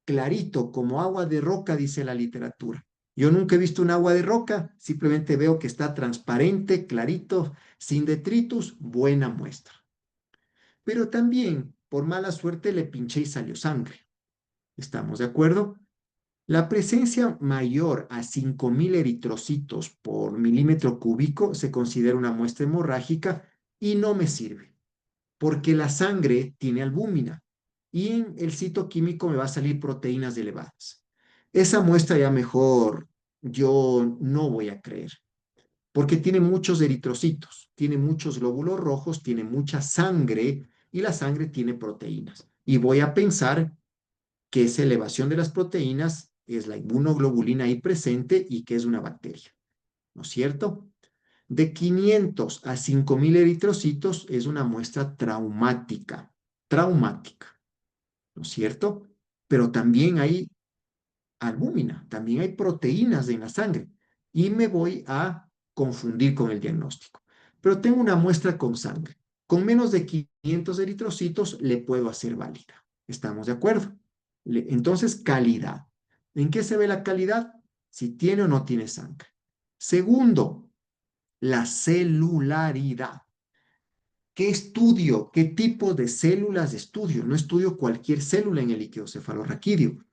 A: Clarito, como agua de roca, dice la literatura. Yo nunca he visto un agua de roca, simplemente veo que está transparente, clarito, sin detritus, buena muestra. Pero también, por mala suerte, le pinché y salió sangre. ¿Estamos de acuerdo? La presencia mayor a 5.000 eritrocitos por milímetro cúbico se considera una muestra hemorrágica y no me sirve, porque la sangre tiene albúmina y en el citoquímico me va a salir proteínas elevadas. Esa muestra ya mejor yo no voy a creer, porque tiene muchos eritrocitos, tiene muchos glóbulos rojos, tiene mucha sangre y la sangre tiene proteínas. Y voy a pensar que esa elevación de las proteínas es la inmunoglobulina ahí presente y que es una bacteria, ¿no es cierto? De 500 a 5.000 eritrocitos es una muestra traumática, ¿no es cierto? Pero también hay albúmina, también hay proteínas en la sangre y me voy a confundir con el diagnóstico. Pero tengo una muestra con sangre. Con menos de 500 eritrocitos le puedo hacer válida. ¿Estamos de acuerdo? Entonces, calidad. ¿En qué se ve la calidad? Si tiene o no tiene sangre. Segundo, la celularidad. ¿Qué estudio? ¿Qué tipo de células estudio? No estudio cualquier célula en el líquido cefalorraquídeo.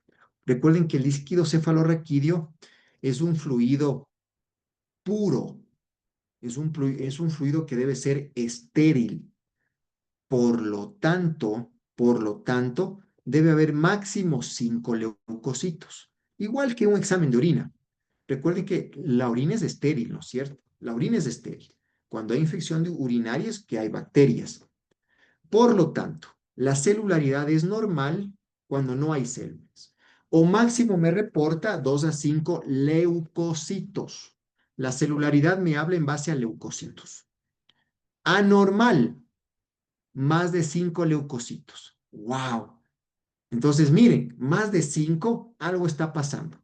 A: Recuerden que el líquido cefalorraquídeo es un fluido puro, es un fluido que debe ser estéril. Por lo tanto, debe haber máximo 5 leucocitos, igual que un examen de orina. Recuerden que la orina es estéril, ¿no es cierto? La orina es estéril. Cuando hay infección de urinaria es que hay bacterias. Por lo tanto, la celularidad es normal cuando no hay células. O máximo me reporta 2 a 5 leucocitos. La celularidad me habla en base a leucocitos. Anormal, más de 5 leucocitos. ¡Wow! Entonces, miren, más de 5, algo está pasando.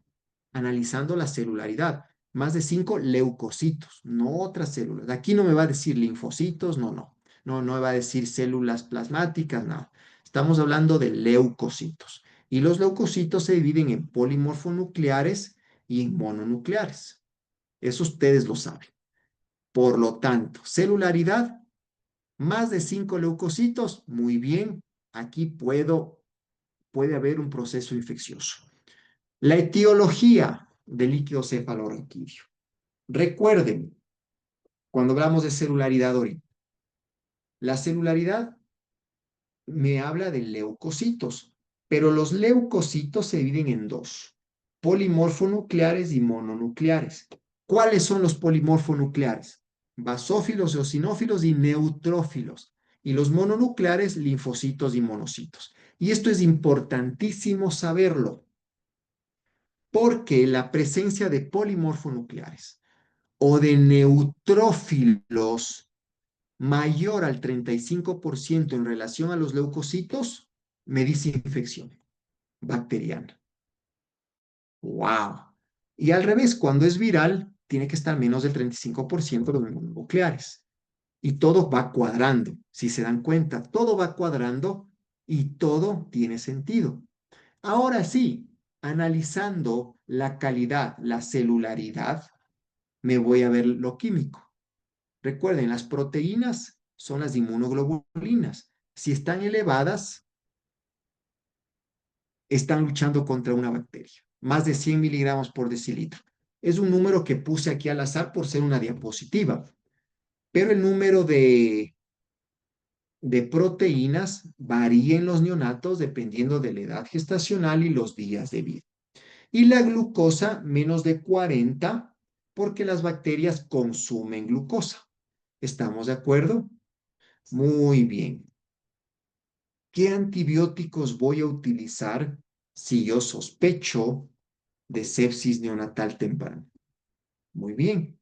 A: Analizando la celularidad, más de 5 leucocitos, no otras células. Aquí no me va a decir linfocitos, no, no. No me va a decir células plasmáticas, nada. Estamos hablando de leucocitos. Y los leucocitos se dividen en polimorfonucleares y en mononucleares. Eso ustedes lo saben. Por lo tanto, celularidad, más de 5 leucocitos, muy bien, aquí puede haber un proceso infeccioso. La etiología del líquido cefalorraquídeo. Recuerden, cuando hablamos de celularidad ahorita, la celularidad me habla de leucocitos, pero los leucocitos se dividen en dos, polimorfonucleares y mononucleares. ¿Cuáles son los polimorfonucleares? Basófilos, eosinófilos y neutrófilos. Y los mononucleares, linfocitos y monocitos. Y esto es importantísimo saberlo, porque la presencia de polimorfonucleares o de neutrófilos mayor al 35% en relación a los leucocitos, me dice infección bacteriana. ¡Wow! Y al revés, cuando es viral, tiene que estar menos del 35% de los mononucleares. Y todo va cuadrando. Si se dan cuenta, todo va cuadrando y todo tiene sentido. Ahora sí, analizando la calidad, la celularidad, me voy a ver lo químico. Recuerden, las proteínas son las inmunoglobulinas. Si están elevadas, están luchando contra una bacteria. Más de 100 miligramos por decilitro. Es un número que puse aquí al azar por ser una diapositiva, pero el número de proteínas varía en los neonatos dependiendo de la edad gestacional y los días de vida. Y la glucosa menos de 40 porque las bacterias consumen glucosa. ¿Estamos de acuerdo? Muy bien. ¿Qué antibióticos voy a utilizar si yo sospecho de sepsis neonatal temprana? Muy bien.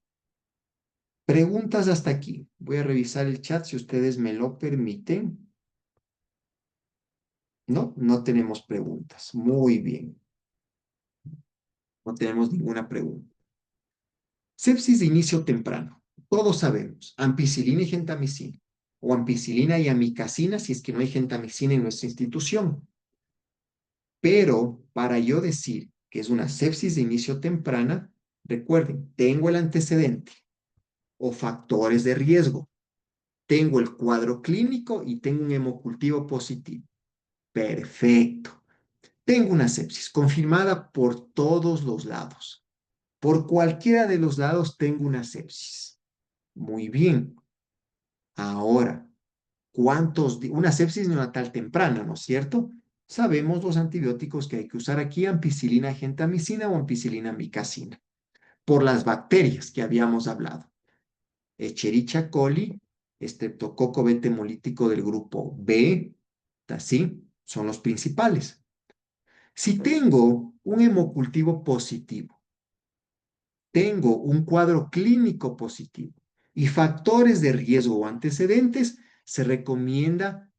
A: Preguntas hasta aquí. Voy a revisar el chat si ustedes me lo permiten. No, no tenemos preguntas. Muy bien. No tenemos ninguna pregunta. Sepsis de inicio temprano. Todos sabemos, ampicilina y gentamicina, o ampicilina y amicacina si es que no hay gentamicina en nuestra institución. Pero para yo decir que es una sepsis de inicio temprana, recuerden, tengo el antecedente o factores de riesgo, tengo el cuadro clínico y tengo un hemocultivo positivo. Perfecto. Tengo una sepsis confirmada por todos los lados. Por cualquiera de los lados tengo una sepsis. Muy bien. Ahora, una sepsis neonatal temprana, ¿no es cierto? Sabemos los antibióticos que hay que usar aquí, ampicilina gentamicina o ampicilina micacina, por las bacterias que habíamos hablado. Escherichia coli, estreptococo beta hemolítico del grupo B, así, son los principales. Si tengo un hemocultivo positivo, tengo un cuadro clínico positivo y factores de riesgo o antecedentes, se recomienda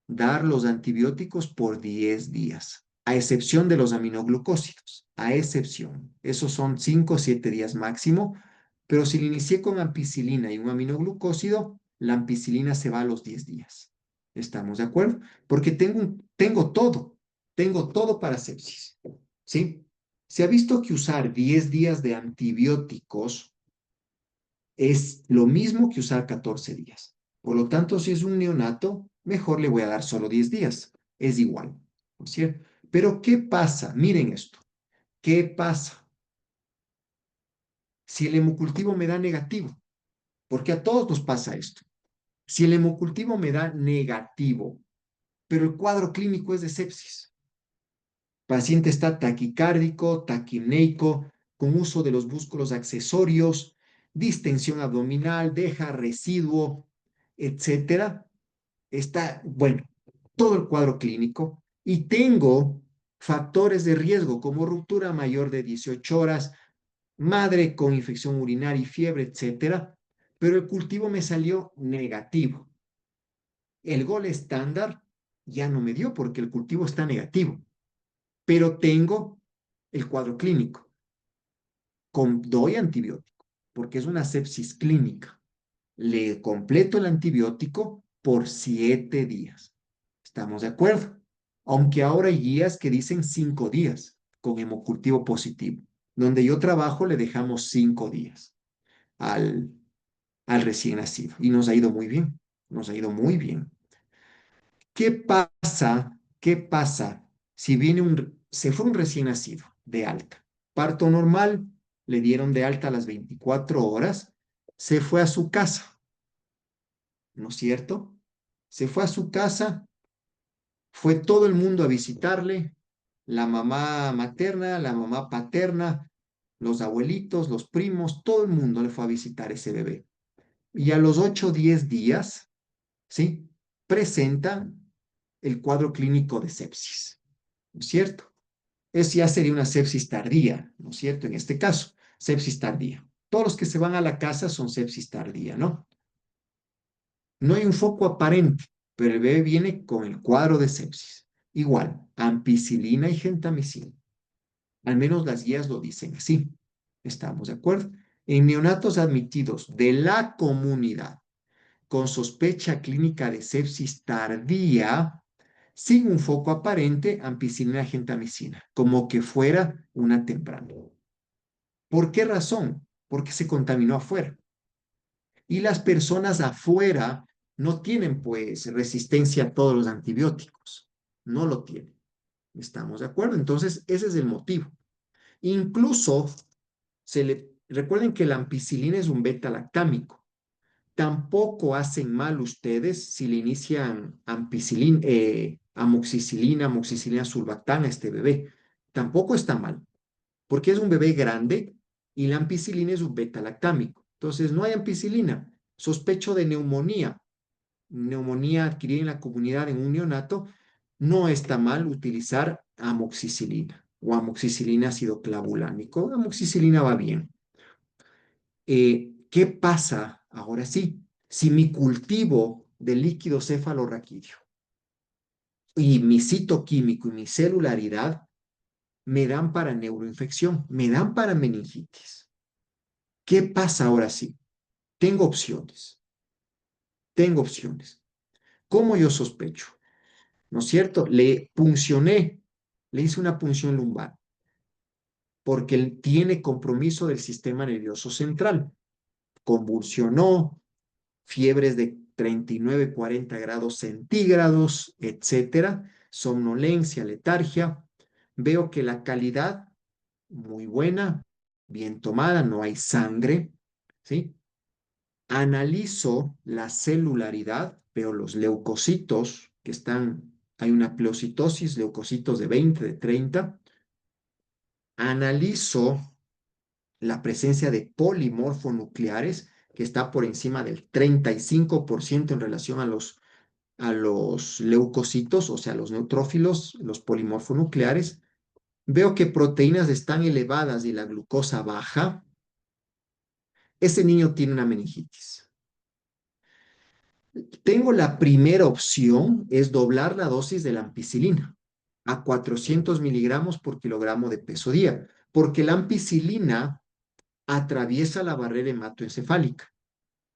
A: dar los antibióticos por 10 días, a excepción de los aminoglucósidos, a excepción. Esos son 5 o 7 días máximo, pero si le inicié con ampicilina y un aminoglucósido, la ampicilina se va a los 10 días. ¿Estamos de acuerdo? Porque tengo todo para sepsis. ¿Sí? Se ha visto que usar 10 días de antibióticos es lo mismo que usar 14 días. Por lo tanto, si es un neonato, mejor le voy a dar solo 10 días. Es igual, ¿no es cierto? Pero ¿qué pasa? Miren esto. ¿Qué pasa si el hemocultivo me da negativo? Porque a todos nos pasa esto. Si el hemocultivo me da negativo, pero el cuadro clínico es de sepsis, paciente está taquicárdico, taquimneico, con uso de los músculos accesorios, distensión abdominal, deja residuo, etcétera. Está, bueno, todo el cuadro clínico y tengo factores de riesgo como ruptura mayor de 18 horas, madre con infección urinaria y fiebre, etcétera, pero el cultivo me salió negativo. El gol estándar ya no me dio porque el cultivo está negativo, pero tengo el cuadro clínico. Doy antibiótico porque es una sepsis clínica. Le completo el antibiótico por 7 días. ¿Estamos de acuerdo? Aunque ahora hay guías que dicen 5 días con hemocultivo positivo. Donde yo trabajo le dejamos 5 días al, al recién nacido y nos ha ido muy bien. Nos ha ido muy bien. ¿Qué pasa? ¿Qué pasa si viene se fue un recién nacido de alta? Parto normal, le dieron de alta a las 24 horas, se fue a su casa, ¿no es cierto? Se fue a su casa, fue todo el mundo a visitarle, la mamá materna, la mamá paterna, los abuelitos, los primos, todo el mundo le fue a visitar ese bebé. Y a los 8 o 10 días, ¿sí? Presenta el cuadro clínico de sepsis, ¿no es cierto? Es ya sería una sepsis tardía, ¿no es cierto? En este caso, sepsis tardía. Todos los que se van a la casa son sepsis tardía, ¿no? No hay un foco aparente, pero el bebé viene con el cuadro de sepsis. Igual, ampicilina y gentamicina. Al menos las guías lo dicen así. ¿Estamos de acuerdo? En neonatos admitidos de la comunidad con sospecha clínica de sepsis tardía, sin un foco aparente, ampicilina, gentamicina, como que fuera una temprana. ¿Por qué razón? Porque se contaminó afuera. Y las personas afuera no tienen, pues, resistencia a todos los antibióticos. No lo tienen. ¿Estamos de acuerdo? Entonces, ese es el motivo. Incluso, recuerden que la ampicilina es un beta-lactámico. Tampoco hacen mal ustedes si le inician ampicilina, amoxicilina, amoxicilina sulbactam a este bebé. Tampoco está mal, porque es un bebé grande y la ampicilina es un beta-lactámico. Entonces, no hay ampicilina. Sospecho de neumonía, neumonía adquirida en la comunidad en un neonato, no está mal utilizar amoxicilina o amoxicilina ácido clavulánico. Amoxicilina va bien. ¿Qué pasa ahora sí? Si mi cultivo de líquido cefalorraquídeo y mi citoquímico y mi celularidad me dan para neuroinfección, me dan para meningitis. ¿Qué pasa ahora sí? Tengo opciones, tengo opciones. ¿Cómo yo sospecho? ¿No es cierto? Le puncioné, le hice una punción lumbar porque él tiene compromiso del sistema nervioso central. Convulsionó, fiebres de 39, 40 grados centígrados, etcétera, somnolencia, letargia. Veo que la calidad muy buena, bien tomada, no hay sangre, ¿sí? Analizo la celularidad, veo los leucocitos que están, hay una pleocitosis, leucocitos de 20, de 30. Analizo la presencia de polimorfonucleares que está por encima del 35% en relación a los leucocitos, o sea, los neutrófilos, los polimorfonucleares. Veo que proteínas están elevadas y la glucosa baja. Ese niño tiene una meningitis. Tengo la primera opción, es doblar la dosis de la ampicilina a 400 miligramos por kilogramo de peso día, porque la ampicilina atraviesa la barrera hematoencefálica.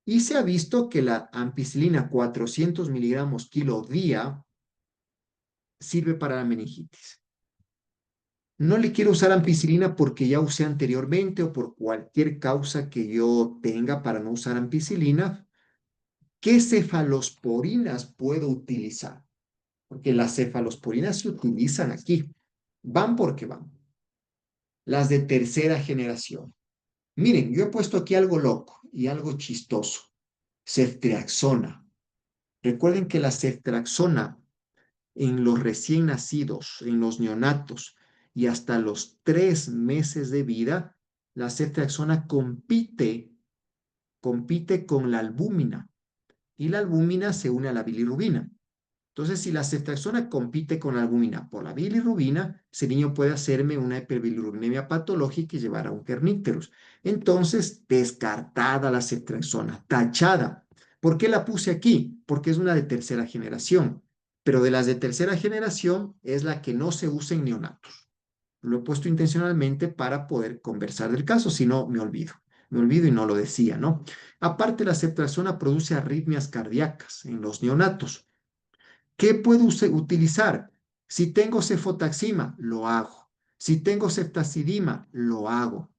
A: Y se ha visto que la ampicilina 400 miligramos kilo día sirve para la meningitis. No le quiero usar ampicilina porque ya usé anteriormente o por cualquier causa que yo tenga para no usar ampicilina. ¿Qué cefalosporinas puedo utilizar? Porque las cefalosporinas se utilizan aquí. Van porque van. Las de tercera generación. Miren, yo he puesto aquí algo loco y algo chistoso. Ceftriaxona. Recuerden que la ceftriaxona en los recién nacidos, en los neonatos y hasta los 3 meses de vida, la ceftriaxona compite con la albúmina y la albúmina se une a la bilirrubina. Entonces, si la ceftriaxona compite con la albúmina por la bilirrubina, ese niño puede hacerme una hiperbilirubinemia patológica y llevar a un kernípterus. Entonces, descartada la ceftriaxona, tachada. ¿Por qué la puse aquí? Porque es una de tercera generación, pero de las de tercera generación es la que no se usa en neonatos. Lo he puesto intencionalmente para poder conversar del caso, si no me olvido. Me olvido y no lo decía, ¿no? Aparte, la ceftriaxona produce arritmias cardíacas en los neonatos. ¿Qué puedo utilizar? Si tengo cefotaxima, lo hago. Si tengo ceftazidima, lo hago.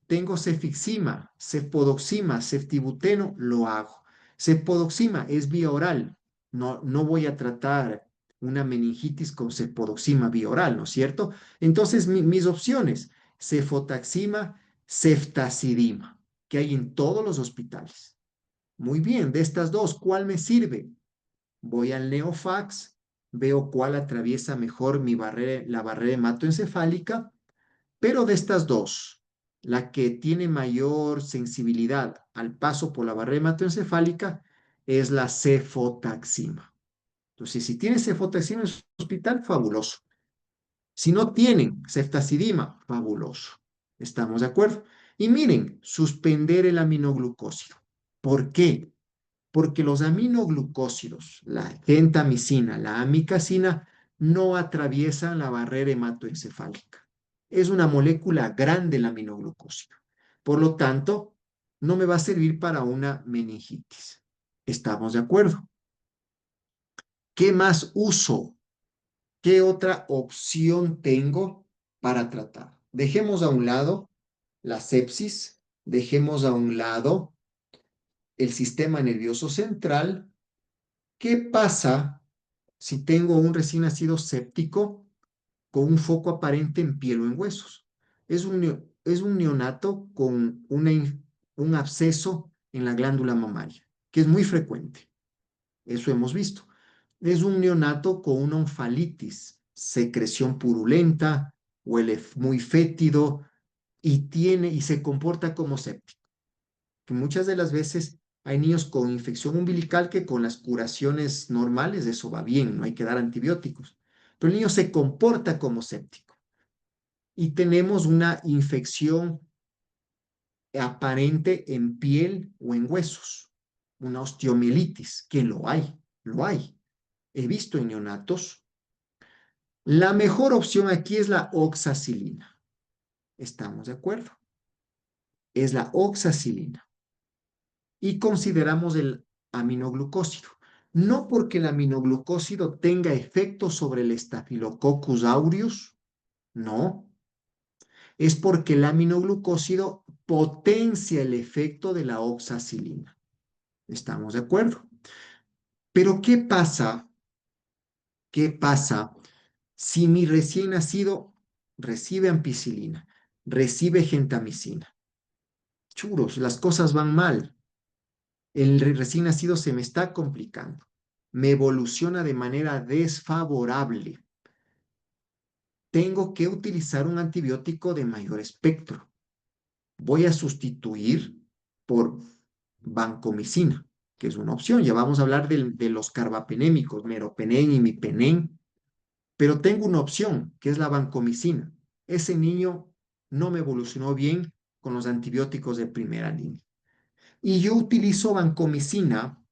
A: Tengo cefixima, cefodoxima, ceftibuteno, lo hago. Cefodoxima es vía oral. no voy a tratar una meningitis con cepodoxima vía oral, ¿no es cierto? Entonces, mis opciones, cefotaxima, ceftazidima, que hay en todos los hospitales. Muy bien, de estas dos, ¿cuál me sirve? Voy al Neofax, veo cuál atraviesa mejor la barrera hematoencefálica, pero de estas dos, la que tiene mayor sensibilidad al paso por la barrera hematoencefálica es la cefotaxima. Entonces, si tiene cefotaxima en su hospital, fabuloso. Si no tienen ceftazidima, fabuloso. ¿Estamos de acuerdo? Y miren, suspender el aminoglucósido. ¿Por qué? Porque los aminoglucósidos, la gentamicina, la amicacina, no atraviesan la barrera hematoencefálica. Es una molécula grande el aminoglucósido. Por lo tanto, no me va a servir para una meningitis. ¿Estamos de acuerdo? ¿Qué más uso? ¿Qué otra opción tengo para tratar? Dejemos a un lado la sepsis, dejemos a un lado el sistema nervioso central. ¿Qué pasa si tengo un recién nacido séptico con un foco aparente en piel o en huesos? Es un neonato con un absceso en la glándula mamaria, que es muy frecuente. Eso hemos visto. Es un neonato con una onfalitis, secreción purulenta, huele muy fétido y se comporta como séptico. Que muchas de las veces hay niños con infección umbilical que con las curaciones normales eso va bien, no hay que dar antibióticos. Pero el niño se comporta como séptico y tenemos una infección aparente en piel o en huesos, una osteomielitis, que lo hay. He visto en neonatos. La mejor opción aquí es la oxacilina. ¿Estamos de acuerdo? Es la oxacilina. Y consideramos el aminoglucósido. No porque el aminoglucósido tenga efecto sobre el Staphylococcus aureus, no, es porque el aminoglucósido potencia el efecto de la oxacilina. ¿Estamos de acuerdo? Pero ¿qué pasa? ¿Qué pasa si mi recién nacido recibe ampicilina, recibe gentamicina? Churos, las cosas van mal. El recién nacido se me está complicando. Me evoluciona de manera desfavorable. Tengo que utilizar un antibiótico de mayor espectro. Voy a sustituir por vancomicina, que es una opción. Ya vamos a hablar de los carbapenémicos, meropenem y imipenem, pero tengo una opción, que es la vancomicina. Ese niño no me evolucionó bien con los antibióticos de primera línea. Y yo utilizo vancomicina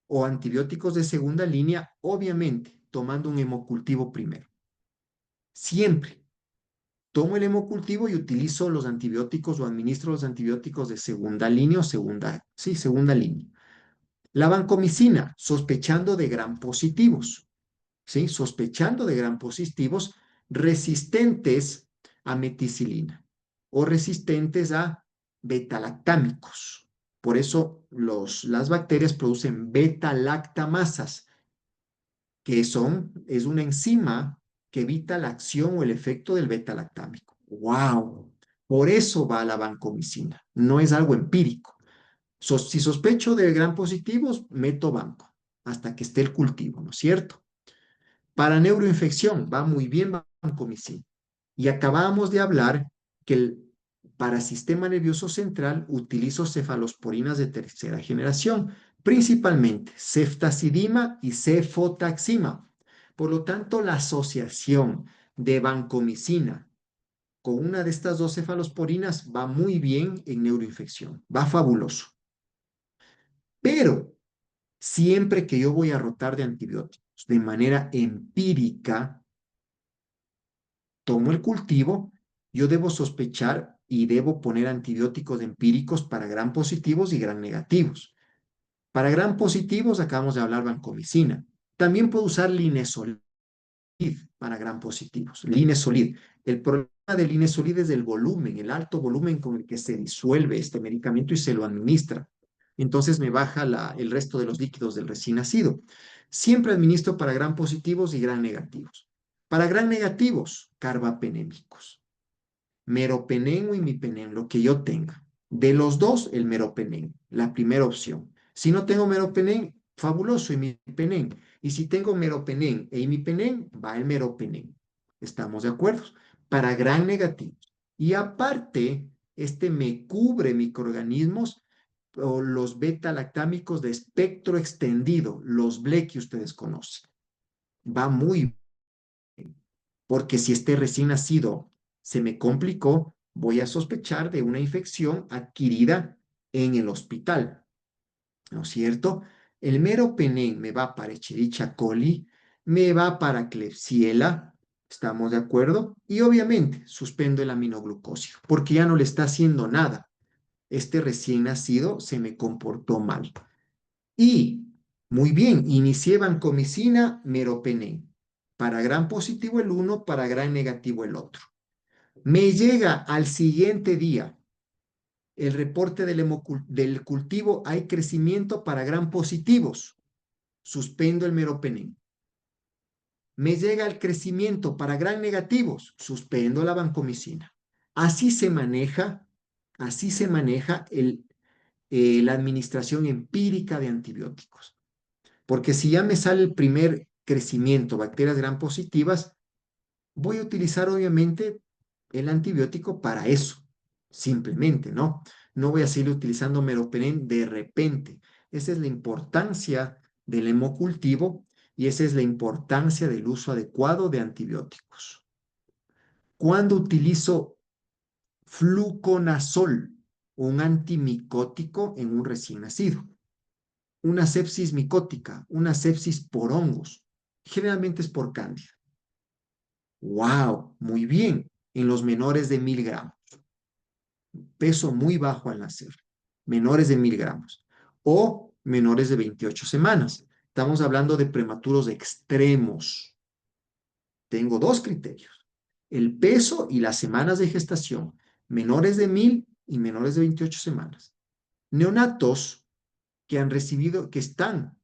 A: o antibióticos de segunda línea, obviamente tomando un hemocultivo primero. Siempre tomo el hemocultivo y utilizo los antibióticos o administro los antibióticos de segunda línea o segunda línea. La vancomicina, sospechando de gram positivos, ¿sí? Sospechando de gram positivos resistentes a meticilina o resistentes a betalactámicos. Por eso las bacterias producen beta-lactamasas, que es una enzima que evita la acción o el efecto del beta-lactámico. ¡Wow! Por eso va la vancomicina, no es algo empírico. Si sospecho de gran positivos, meto banco hasta que esté el cultivo, ¿no es cierto? Para neuroinfección va muy bien vancomicina. Y acabamos de hablar que para sistema nervioso central utilizo cefalosporinas de tercera generación, principalmente ceftazidima y cefotaxima. Por lo tanto, la asociación de vancomicina con una de estas dos cefalosporinas va muy bien en neuroinfección, va fabuloso. Pero siempre que yo voy a rotar de antibióticos de manera empírica, tomo el cultivo, yo debo sospechar y debo poner antibióticos empíricos para gram positivos y gram negativos. Para gram positivos acabamos de hablar vancomicina. También puedo usar linesolid para gram positivos. Linesolid. El problema del linesolid es el volumen, el alto volumen con el que se disuelve este medicamento y se lo administra. entonces me baja el resto de los líquidos del recién nacido. Siempre administro para gram positivos y gram negativos. Para gram negativos, carbapenémicos, meropenem o imipenem, lo que yo tenga. De los dos, el meropenem, la primera opción. Si no tengo meropenem, fabuloso, imipenem. Y si tengo meropenem e imipenem, va el meropenem. ¿Estamos de acuerdo? Para gran negativos. Y aparte, este me cubre microorganismos o los beta-lactámicos de espectro extendido, los BLE que ustedes conocen. Va muy porque si este recién nacido se me complicó, voy a sospechar de una infección adquirida en el hospital, ¿no es cierto? El meropenem me va para Escherichia coli, me va para Klebsiella, ¿estamos de acuerdo? Y obviamente suspendo el aminoglucósido, porque ya no le está haciendo nada. Este recién nacido se me comportó mal. Y, muy bien, inicié vancomicina, meropenem. Para gran positivo el uno, para gran negativo el otro. Me llega al siguiente día el reporte del cultivo, hay crecimiento para gran positivos. Suspendo el meropenem. Me llega el crecimiento para gran negativos. Suspendo la vancomicina. Así se maneja, así se maneja la administración empírica de antibióticos. Porque si ya me sale el primer crecimiento, bacterias gram positivas, voy a utilizar obviamente el antibiótico para eso, simplemente, ¿no? No voy a seguir utilizando meropenem de repente. Esa es la importancia del hemocultivo y esa es la importancia del uso adecuado de antibióticos. Cuando utilizo fluconazol, un antimicótico en un recién nacido, una sepsis micótica, una sepsis por hongos. Generalmente es por cándida. ¡Wow! Muy bien. En los menores de 1000 gramos. Peso muy bajo al nacer. Menores de 1000 gramos. O menores de 28 semanas. Estamos hablando de prematuros extremos. Tengo dos criterios. El peso y las semanas de gestación. Menores de 1000 y menores de 28 semanas. Neonatos que han recibido, que están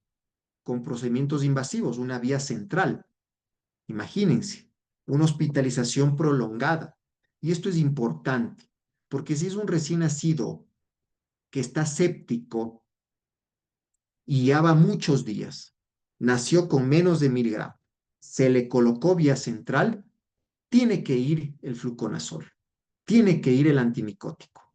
A: con procedimientos invasivos, una vía central. Imagínense, una hospitalización prolongada. Y esto es importante, porque si es un recién nacido que está séptico y ya va muchos días, nació con menos de 1000 gramos, se le colocó vía central, tiene que ir el fluconazol, tiene que ir el antimicótico,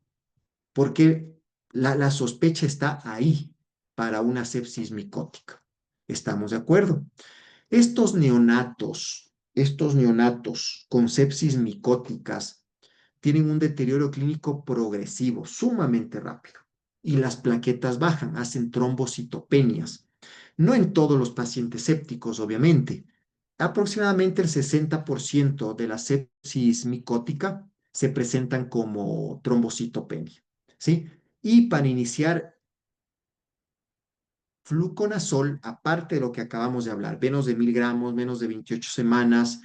A: porque la sospecha está ahí para una sepsis micótica. ¿Estamos de acuerdo? Estos neonatos con sepsis micóticas tienen un deterioro clínico progresivo, sumamente rápido, y las plaquetas bajan, hacen trombocitopenias. No en todos los pacientes sépticos, obviamente. Aproximadamente el 60% de la sepsis micótica se presentan como trombocitopenia, ¿sí? Y para iniciar fluconazol, aparte de lo que acabamos de hablar, menos de 1000 gramos, menos de 28 semanas,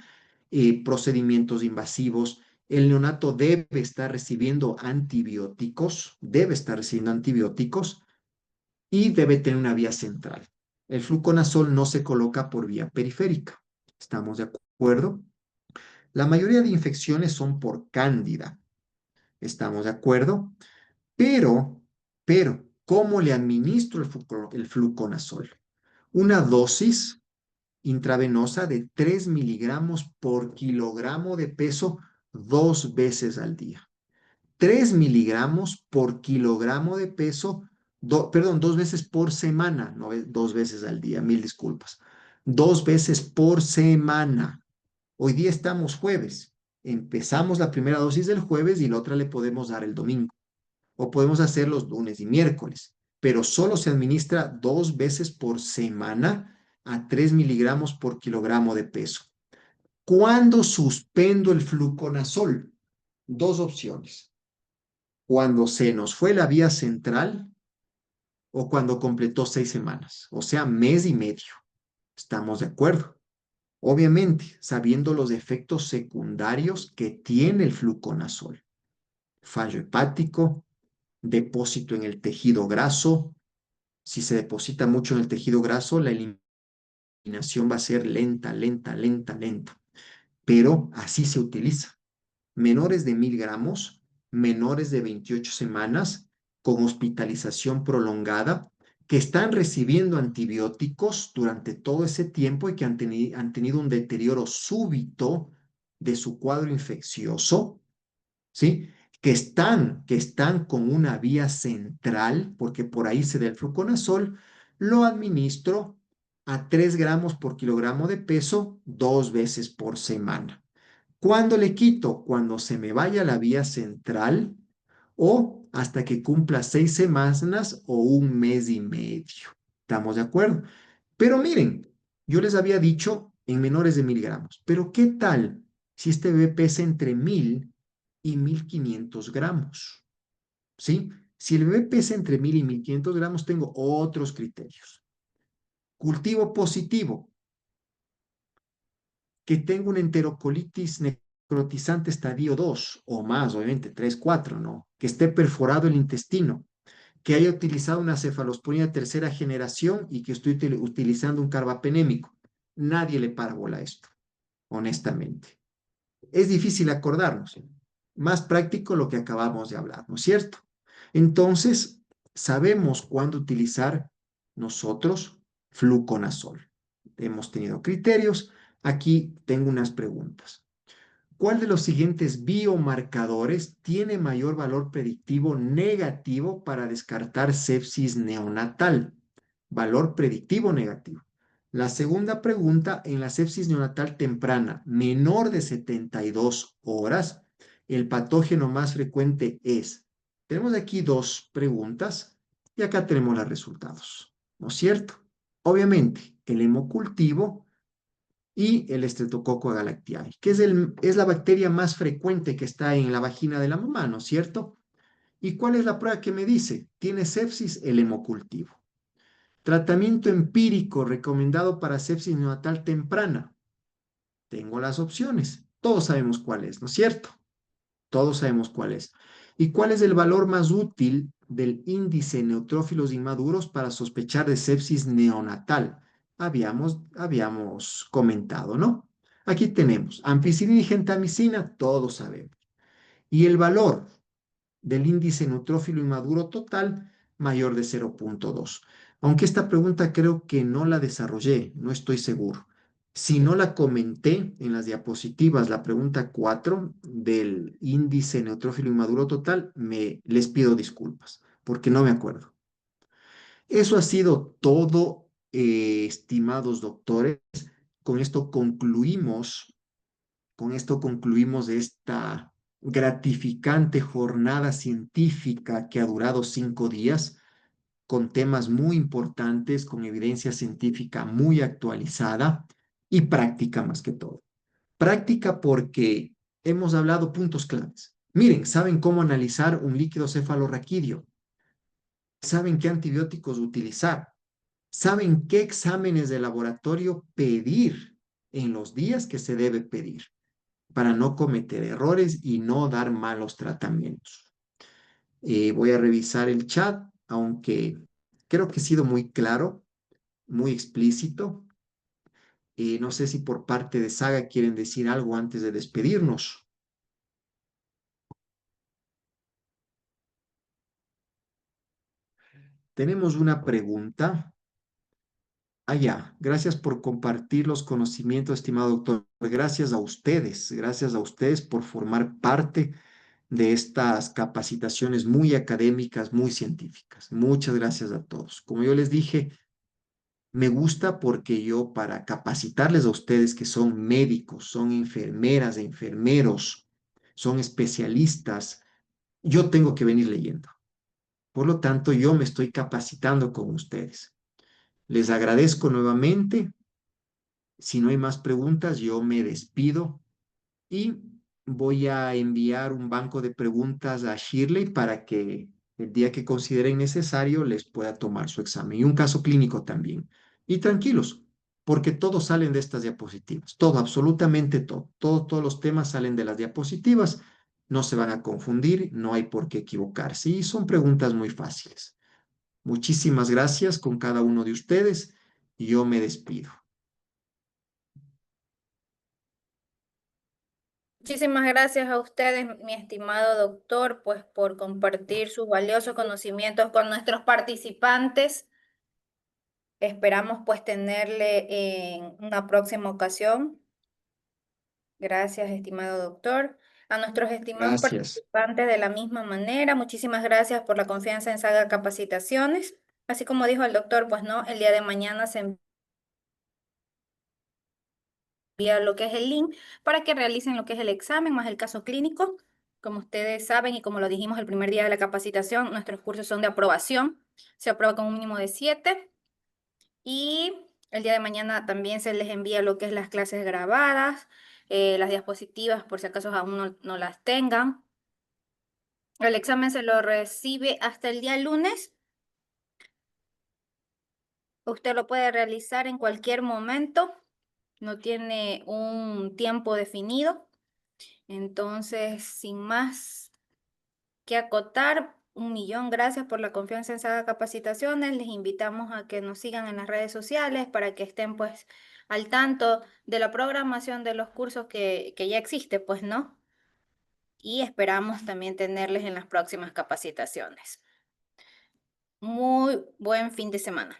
A: procedimientos invasivos, el neonato debe estar recibiendo antibióticos y debe tener una vía central. El fluconazol no se coloca por vía periférica. ¿Estamos de acuerdo? La mayoría de infecciones son por cándida. ¿Estamos de acuerdo? Pero, ¿cómo le administro el fluconazol? Una dosis intravenosa de 3 miligramos por kilogramo de peso 2 veces al día. 3 miligramos por kilogramo de peso, perdón, 2 veces por semana, no 2 veces al día, mil disculpas. 2 veces por semana. Hoy día estamos jueves. Empezamos la primera dosis del jueves y la otra le podemos dar el domingo. O podemos hacer los lunes y miércoles, pero solo se administra 2 veces por semana a 3 miligramos por kilogramo de peso. ¿Cuándo suspendo el fluconazol? Dos opciones. Cuando se nos fue la vía central o cuando completó 6 semanas, o sea, mes y medio. ¿Estamos de acuerdo? Obviamente, sabiendo los efectos secundarios que tiene el fluconazol. Fallo hepático, depósito en el tejido graso, Si se deposita mucho en el tejido graso, la eliminación va a ser lenta, lenta, lenta, lenta. Pero así se utiliza. Menores de 1000 gramos, menores de 28 semanas, con hospitalización prolongada, que están recibiendo antibióticos durante todo ese tiempo y que han tenido un deterioro súbito de su cuadro infeccioso, ¿sí? Que están con una vía central, porque por ahí se da el fluconazol, lo administro a 3 gramos por kilogramo de peso 2 veces por semana. ¿Cuándo le quito? Cuando se me vaya la vía central o hasta que cumpla 6 semanas o un mes y medio. ¿Estamos de acuerdo? Pero miren, yo les había dicho en menores de 1000 gramos, pero ¿qué tal si este bebé pesa entre 1000 y 1500 gramos? ¿Sí? Si el bebé pesa entre 1000 y 1500 gramos, tengo otros criterios. Cultivo positivo, que tenga una enterocolitis necrotizante estadio 2 o más, obviamente 3, 4, ¿no? Que esté perforado el intestino, que haya utilizado una cefalosporina de tercera generación y que estoy utilizando un carbapenémico. Nadie le para bola a esto, honestamente. Es difícil acordarnos. Más práctico lo que acabamos de hablar, ¿no es cierto? Entonces, sabemos cuándo utilizar nosotros fluconazol. Hemos tenido criterios. Aquí tengo unas preguntas. ¿Cuál de los siguientes biomarcadores tiene mayor valor predictivo negativo para descartar sepsis neonatal? Valor predictivo negativo. La segunda pregunta, en la sepsis neonatal temprana, menor de 72 horas, el patógeno más frecuente es. Tenemos aquí dos preguntas y acá tenemos los resultados, ¿no es cierto? Obviamente, el hemocultivo y el Streptococcus galactiae, que es la bacteria más frecuente que está en la vagina de la mamá, ¿no es cierto? ¿Y cuál es la prueba que me dice? Tiene sepsis el hemocultivo. Tratamiento empírico recomendado para sepsis neonatal temprana. Tengo las opciones. Todos sabemos cuál es, ¿no es cierto? Todos sabemos cuál es. ¿Y cuál es el valor más útil del índice neutrófilos inmaduros para sospechar de sepsis neonatal? Habíamos comentado, ¿no? Aquí tenemos ampicilina y gentamicina, todos sabemos. Y el valor del índice neutrófilo inmaduro total mayor de 0,2. Aunque esta pregunta creo que no la desarrollé, no estoy seguro. Si no la comenté en las diapositivas, la pregunta 4 del índice neutrófilo inmaduro total, les pido disculpas porque no me acuerdo. Eso ha sido todo, estimados doctores. Con esto concluimos esta gratificante jornada científica que ha durado 5 días, con temas muy importantes, con evidencia científica muy actualizada y práctica más que todo. Práctica porque hemos hablado puntos claves. Miren, saben cómo analizar un líquido cefalorraquídeo, saben qué antibióticos utilizar, saben qué exámenes de laboratorio pedir en los días que se debe pedir para no cometer errores y no dar malos tratamientos. Voy a revisar el chat, aunque creo que he sido muy claro, muy explícito. No sé si por parte de Saga quieren decir algo antes de despedirnos. Tenemos una pregunta. Ya, gracias por compartir los conocimientos, estimado doctor. Gracias a ustedes por formar parte de estas capacitaciones muy académicas, muy científicas. Muchas gracias a todos. Como yo les dije, me gusta porque yo para capacitarles a ustedes que son médicos, son enfermeras, enfermeros, son especialistas, yo tengo que venir leyendo. Por lo tanto, yo me estoy capacitando con ustedes. Les agradezco nuevamente. Si no hay más preguntas, yo me despido y voy a enviar un banco de preguntas a Shirley para que el día que consideren necesario les pueda tomar su examen y un caso clínico también. Y tranquilos, porque todos salen de estas diapositivas, todo, absolutamente todo, todos los temas salen de las diapositivas, no se van a confundir, no hay por qué equivocarse y son preguntas muy fáciles. Muchísimas gracias con cada uno de ustedes y yo me despido.
B: Muchísimas gracias a ustedes, mi estimado doctor, pues por compartir sus valiosos conocimientos con nuestros participantes. Esperamos pues tenerle en una próxima ocasión. Gracias, estimado doctor. A nuestros estimados
A: Gracias.
B: participantes de la misma manera, muchísimas gracias por la confianza en Saga Capacitaciones. Así como dijo el doctor, pues no, el día de mañana se envía lo que es el link para que realicen lo que es el examen más el caso clínico. Como ustedes saben y como lo dijimos el primer día de la capacitación, nuestros cursos son de aprobación. Se aprueba con un mínimo de 7 y el día de mañana también se les envía lo que es las clases grabadas, las diapositivas por si acaso aún no las tengan. El examen se lo recibe hasta el día lunes. Usted lo puede realizar en cualquier momento. No tiene un tiempo definido. Entonces, sin más que acotar, 1.000.000 gracias por la confianza en Saga Capacitaciones. Les invitamos a que nos sigan en las redes sociales para que estén pues al tanto de la programación de los cursos que ya existe, pues, ¿no? Y esperamos también tenerles en las próximas capacitaciones. Muy buen fin de semana.